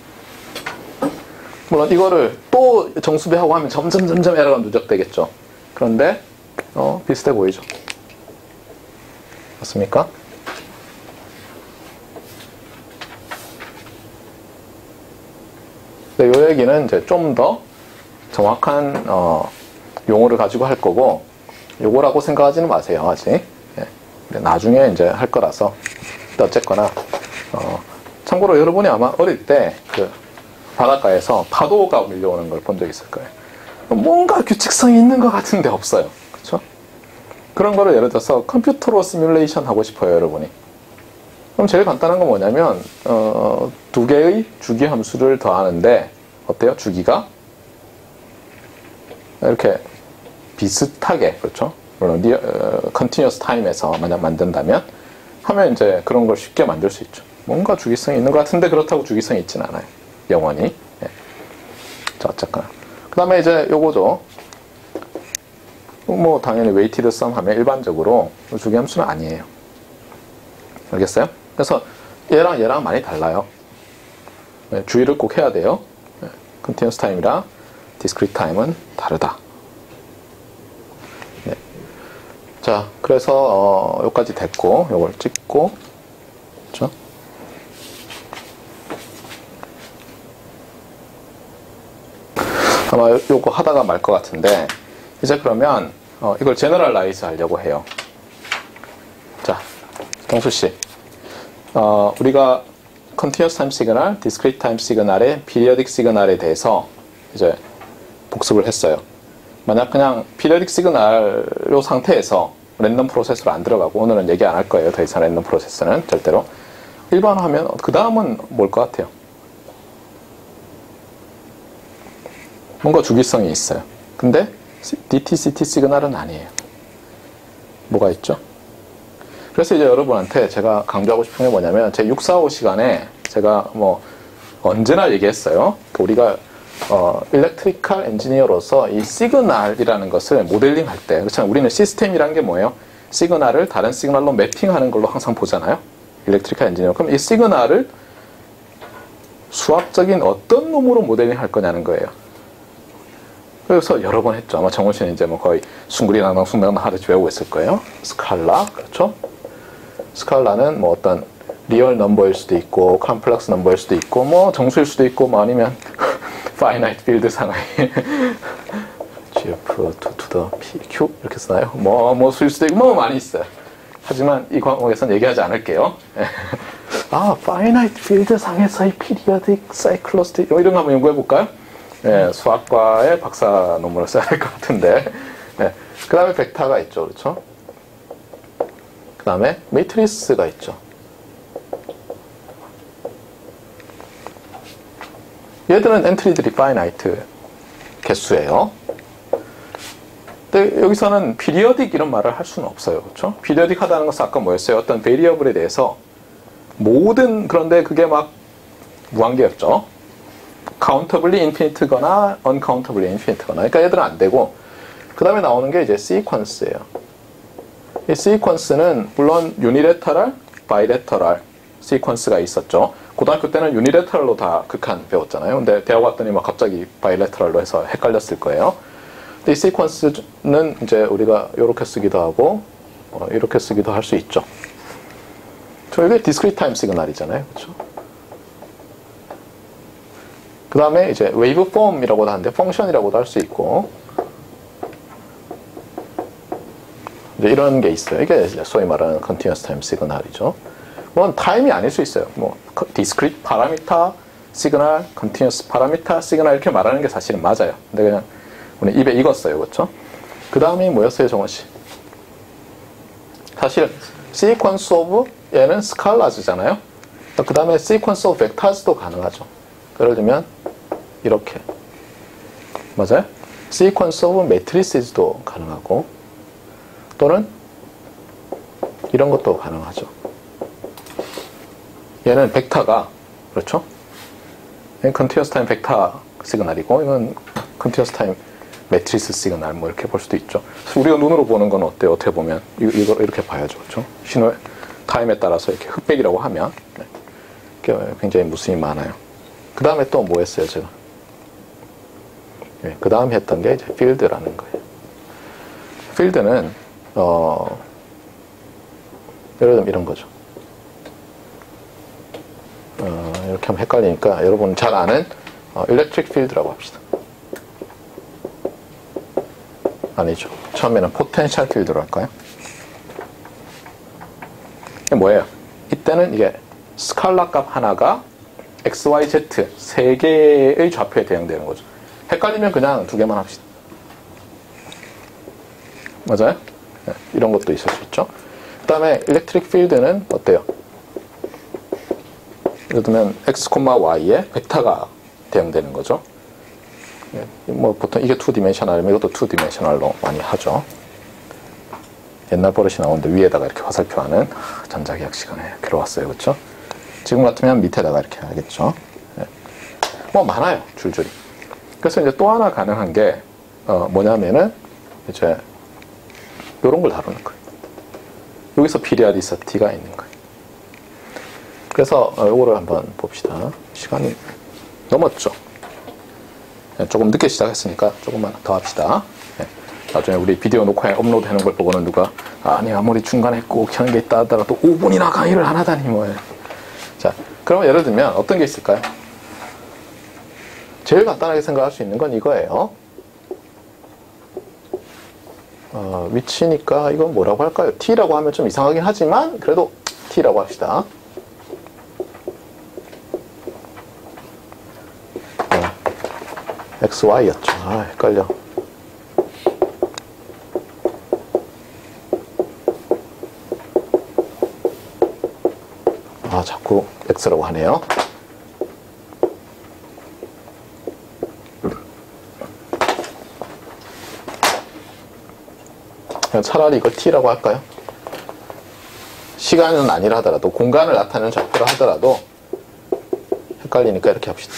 물론 이거를 또 정수배하고 하면 점점 에러가 누적되겠죠. 그런데, 비슷해 보이죠? 맞습니까? 네, 요 얘기는 이제 좀 더 정확한 용어를 가지고 할 거고 요거라고 생각하지는 마세요 아직. 예. 나중에 이제 할 거라서 어쨌거나 참고로 여러분이 아마 어릴 때 그 바닷가에서 파도가 밀려오는 걸 본 적 있을 거예요. 뭔가 규칙성이 있는 것 같은데 없어요. 그렇죠? 그런 거를 예를 들어서 컴퓨터로 시뮬레이션 하고 싶어요, 여러분이. 그럼 제일 간단한 건 뭐냐면 두 개의 주기 함수를 더하는데 어때요? 주기가 이렇게 비슷하게, 그렇죠? 물론 continuous time에서 만약 만든다면 하면 이제 그런 걸 쉽게 만들 수 있죠. 뭔가 주기성이 있는 것 같은데 그렇다고 주기성이 있진 않아요. 영원히. 네. 자, 어쨌거나. 그 다음에 이제 요거죠. 뭐 당연히 weighted sum 하면 일반적으로 주기함수는 아니에요. 알겠어요? 그래서 얘랑 얘랑 많이 달라요. 네, 주의를 꼭 해야 돼요. 네, continuous time이랑 discrete time은 다르다. 네. 자, 그래서 여기까지 됐고 요걸 찍고, 그렇죠? 아마 요거 하다가 말 것 같은데 이제 그러면 이걸 제너럴라이즈 하려고 해요. 자, 경수씨, 우리가 continuous time signal, discrete time signal의 periodic signal에 대해서 이제 복습을 했어요. 만약 그냥 periodic signal 요 상태에서 랜덤 프로세스로 안 들어가고, 오늘은 얘기 안 할 거예요. 더 이상 랜덤 프로세스는 절대로. 일반화하면 그 다음은 뭘 것 같아요? 뭔가 주기성이 있어요. 근데 DT-CT 시그널은 아니에요. 뭐가 있죠? 그래서 이제 여러분한테 제가 강조하고 싶은 게 뭐냐면, 제 645 시간에 제가 뭐 언제나 얘기했어요. 우리가 일렉트리컬 엔지니어로서 이 시그널이라는 것을 모델링 할 때, 그렇잖아요. 우리는 시스템이란 게 뭐예요? 시그널을 다른 시그널로 매핑하는 걸로 항상 보잖아요. 일렉트리컬 엔지니어. 그럼 이 시그널을 수학적인 어떤 놈으로 모델링 할 거냐는 거예요. 그래서 여러 번 했죠. 아마 정원 씨는 이제 뭐 거의 숭구리낭낭 숭낭낭 하듯이 외우고 있을 거예요. 스칼라, 그렇죠? 스칼라는 뭐 어떤 리얼 넘버일 수도 있고, 컴플렉스 넘버일 수도 있고, 뭐 정수일 수도 있고, 뭐 아니면 파이나이트 필드 상의 GF to the PQ 이렇게 쓰나요? 뭐 수일 수도 있고, 뭐 많이 있어요. 하지만 이 과목에서는 얘기하지 않을게요. 파이나이트 필드 상에서의 periodic cyclosity 이런 거 한번 연구해 볼까요? 네, 수학과의 박사 논문을 써야 될 것 같은데. 네. 그 다음에 벡터가 있죠. 그렇죠? 그 다음에 매트리스가 있죠. 얘들은 엔트리들이 파이나이트 개수예요. 근데 여기서는 피리어딕 이런 말을 할 수는 없어요. 그렇죠? 피리어딕 하다는 것은 아까 뭐였어요? 어떤 베리어블에 대해서 모든, 그런데 그게 막 무한계였죠. countably infinite거나 uncountably infinite거나. 그러니까 얘들은 안 되고, 그 다음에 나오는 게 이제 sequence예요. 이 sequence는 물론 unilateral, bilateral sequence가 있었죠. 고등학교 때는 unilateral로 다 극한 배웠잖아요. 근데 대학 왔더니 막 갑자기 bilateral로 해서 헷갈렸을 거예요. 근데 이 sequence는 이제 우리가 이렇게 쓰기도 하고 이렇게 쓰기도 할 수 있죠. 이게 discrete time signal이잖아요. 그렇죠? 그 다음에 이제 waveform이라고도 하는데 펑션이라고도 할 수 있고, 이제 이런 게 있어요. 이게 이제 소위 말하는 continuous time signal이죠. 물론 타임이 아닐 수 있어요. 뭐 discrete parameter signal, continuous parameter signal 이렇게 말하는 게 사실은 맞아요. 근데 그냥 우리 입에 익었어요. 그렇죠? 그 다음이 뭐였어요, 정원 씨? 사실 sequence of 얘는 스칼라즈잖아요. 그 다음에 sequence of vectors도 가능하죠. 예를 들면 이렇게, 맞아요? sequence of matrices도 가능하고, 또는 이런 것도 가능하죠. 얘는 벡터가, 그렇죠? 얘는 continuous time 벡터 시그널이고, 이건 continuous time 매트리스 시그널, 뭐 이렇게 볼 수도 있죠. 그래서 우리가 눈으로 보는 건 어때요? 어떻게 보면 이거 이렇게 봐야죠, 그렇죠? 신호 타임에 따라서 이렇게 흑백이라고 하면 굉장히 무수히 많아요. 그 다음에 또 뭐 했어요, 제가? 그 다음 했던 게 이제 필드라는 거예요. 필드는 예를 들면 이런 거죠. 이렇게 하면 헷갈리니까 여러분 잘 아는 일렉트릭 필드라고 합시다. 아니죠. 처음에는 포텐셜 필드로 할까요? 이게 뭐예요? 이때는 이게 스칼라 값 하나가 x, y, z 세 개의 좌표에 대응되는 거죠. 헷갈리면 그냥 두 개만 합시다. 맞아요? 네, 이런 것도 있을 수 있죠. 그 다음에 electric field는 어때요? 예를 들면 x, y에 벡터가 대응되는 거죠. 네, 뭐 보통 이게 2디멘셔널이면 이것도 2디멘셔널로 많이 하죠. 옛날 버릇이 나오는데 위에다가 이렇게 화살표하는 전자기학 시간에 괴로웠어요. 그렇죠? 지금 같으면 밑에다가 이렇게 하겠죠. 네. 뭐 많아요. 줄줄이. 그래서 이제 또 하나 가능한 게 뭐냐면은 이제 이런 걸 다루는 거예요. 여기서 피리아디시티가 있는 거예요. 그래서 요거를 한번 봅시다. 시간이 넘었죠. 네, 조금 늦게 시작했으니까 조금만 더 합시다. 네. 나중에 우리 비디오 녹화에 업로드하는 걸 보고는 누가 아니 아무리 중간에 꼭 켜는 게 있다 하더라도 5분이나 강의를 안 하다니 뭐. 자, 그러면 예를 들면 어떤 게 있을까요? 제일 간단하게 생각할 수 있는 건 이거예요. 위치니까 이건 뭐라고 할까요? t라고 하면 좀 이상하긴 하지만 그래도 t라고 합시다. xy였죠. 아, 헷갈려. 아, 자꾸 x라고 하네요. 그냥 차라리 이걸 t라고 할까요? 시간은 아니라 하더라도 공간을 나타내는 좌표라 하더라도 헷갈리니까 이렇게 합시다.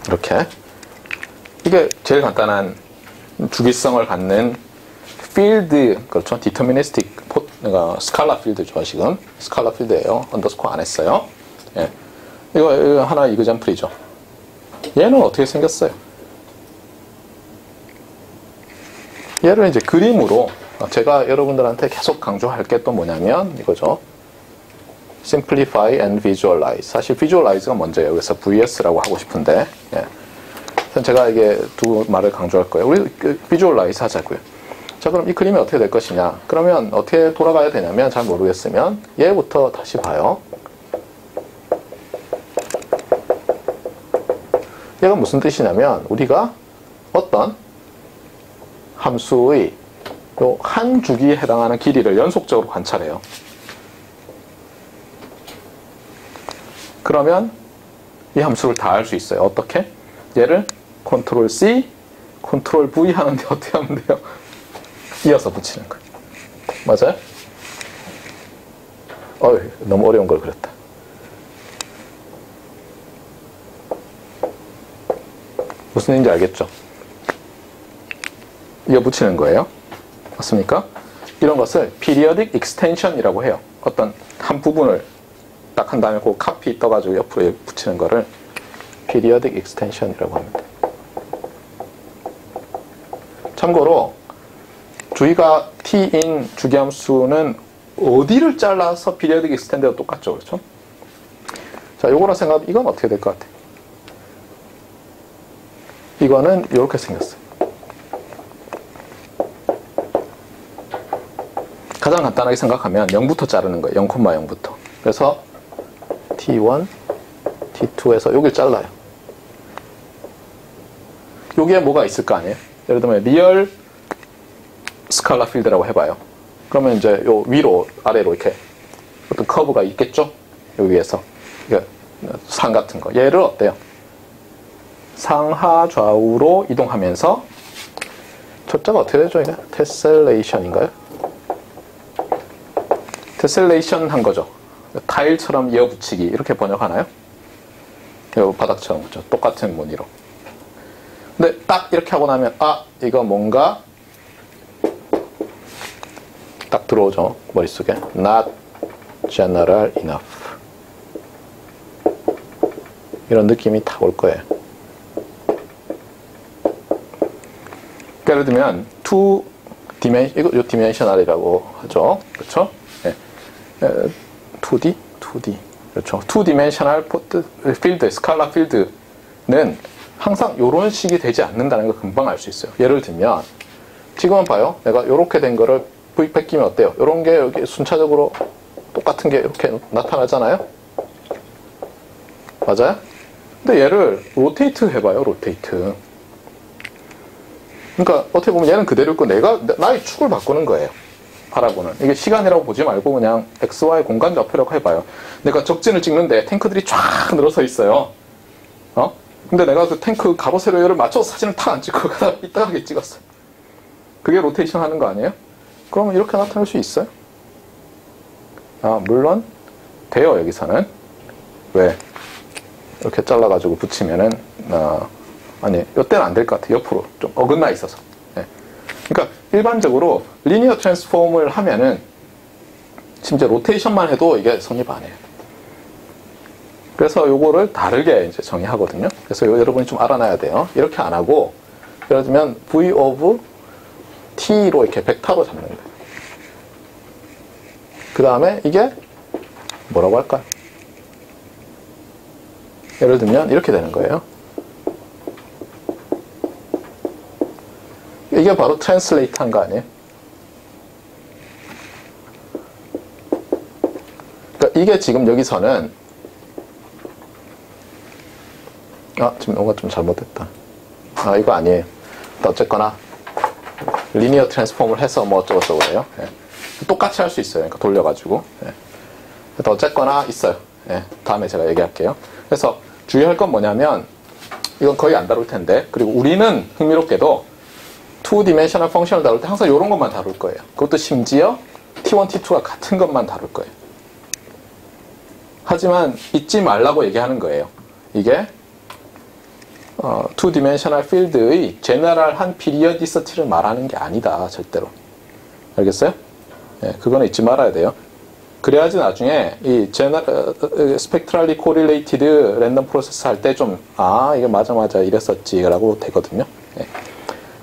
이렇게. 이게 제일 간단한 주기성을 갖는 필드, 그렇죠? 디터미니스틱 스칼라 필드죠. 지금 스칼라 필드예요. 언더스코어 안 했어요. 예. 이거 하나 이그젬플이죠. 얘는 어떻게 생겼어요? 얘를 이제 그림으로 제가 여러분들한테 계속 강조할 게 또 뭐냐면 이거죠. Simplify and Visualize. 사실 Visualize가 먼저예요. 그래서 VS라고 하고 싶은데 예. 제가 이게 두 말을 강조할 거예요. 우리 Visualize 하자고요. 자, 그럼 이 그림이 어떻게 될 것이냐? 그러면 어떻게 돌아가야 되냐면 잘 모르겠으면 얘부터 다시 봐요. 얘가 무슨 뜻이냐면 우리가 어떤 함수의 요 한 주기에 해당하는 길이를 연속적으로 관찰해요. 그러면 이 함수를 다 알 수 있어요. 어떻게? 얘를 컨트롤 C, 컨트롤 V 하는데 어떻게 하면 돼요? 이어서 붙이는 거예요. 맞아요? 너무 어려운 걸 그렸다. 무슨 얘기인지 알겠죠? 이어 붙이는 거예요. 맞습니까? 이런 것을 periodic extension이라고 해요. 어떤 한 부분을 딱 한 다음에 그 카피 떠가지고 옆으로 붙이는 거를 periodic extension이라고 합니다. 참고로 주의가 t인 주기함수는 어디를 잘라서 periodic extended와 똑같죠. 그렇죠? 자, 요거랑 생각하면 이건 어떻게 될 것 같아요? 이거는 이렇게 생겼어요. 가장 간단하게 생각하면 0부터 자르는 거예요. 0,0부터. 그래서 T1, T2에서 여길 잘라요. 여기에 뭐가 있을 거 아니에요? 예를 들면 리얼 스칼라 필드라고 해봐요. 그러면 이제 요 위로 아래로 이렇게 어떤 커브가 있겠죠? 여기 위에서 산 같은 거. 얘를 어때요? 상하 좌우로 이동하면서 초자가 어떻게 되죠? 이게? 테셀레이션인가요? 테셀레이션 한 거죠. 타일처럼 이어붙이기 이렇게 번역하나요? 이 바닥처럼 그렇죠? 똑같은 무늬로. 근데 딱 이렇게 하고 나면 이거 뭔가 딱 들어오죠. 머릿속에 not general enough 이런 느낌이 딱 올 거예요. 예를 들면 이거 디멘셔널이라고 하죠. 그렇죠? 네. 2D 그렇죠. 2디멘셔널 필드, 스칼라 필드는 항상 이런 식이 되지 않는다는 걸 금방 알 수 있어요. 예를 들면 지금은 봐요. 내가 이렇게 된 거를 V 뺏기면 어때요? 이런 게 여기 순차적으로 똑같은 게 이렇게 나타나잖아요. 맞아요? 근데 얘를 로테이트 해봐요. 로테이트. 그러니까 어떻게 보면 얘는 그대로 있고 내가 나의 축을 바꾸는 거예요. 바라보는. 이게 시간이라고 보지 말고 그냥 X, Y 공간 좌표라고 해봐요. 내가 적진을 찍는데 탱크들이 쫙 늘어서 있어요. 근데 내가 그 탱크 갑오 세로열을 맞춰서 사진을 탁 안 찍고 그다음 이따가게 찍었어요. 그게 로테이션 하는 거 아니에요? 그러면 이렇게 나타날 수 있어요? 물론 돼요. 여기서는. 왜? 이렇게 잘라가지고 붙이면은 아니 이때는 안 될 것 같아요. 옆으로 좀 어긋나 있어서. 네. 그러니까 일반적으로 리니어 트랜스폼을 하면은 심지어 로테이션만 해도 이게 성립 안 해요. 그래서 요거를 다르게 이제 정의하거든요. 그래서 여러분이 좀 알아놔야 돼요. 이렇게 안 하고 예를 들면 V of T로 이렇게 벡터로 잡는 거예요. 그 다음에 이게 뭐라고 할까요? 예를 들면 이렇게 되는 거예요. 이게 바로 트랜슬레이트 한 거 아니에요? 그러니까 이게 지금 여기서는 지금 뭔가 좀 잘못됐다. 이거 아니에요. 어쨌거나 리니어 트랜스폼을 해서 뭐 어쩌고저쩌고예요. 예. 똑같이 할 수 있어요. 그러니까 돌려가지고. 예. 어쨌거나 있어요. 예. 다음에 제가 얘기할게요. 그래서 주의할 건 뭐냐면 이건 거의 안 다룰 텐데 그리고 우리는 흥미롭게도 2디멘셔널 펑션을 다룰 때 항상 이런 것만 다룰 거예요. 그것도 심지어 T1, T2가 같은 것만 다룰 거예요. 하지만 잊지 말라고 얘기하는 거예요. 이게 2디멘셔널 필드의 제너럴한 피리어디시티를 말하는 게 아니다. 절대로. 알겠어요? 예, 그거는 잊지 말아야 돼요. 그래야지 나중에 이 스펙트럴리 코릴레이티드 랜덤 프로세스 할 때 좀 이게 맞아 이랬었지 라고 되거든요. 예.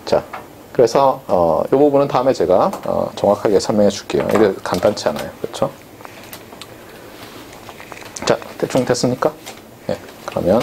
자, 그래서 이 부분은 다음에 제가 정확하게 설명해 줄게요. 이게 간단치 않아요. 그렇죠? 자, 대충 됐습니까? 예, 그러면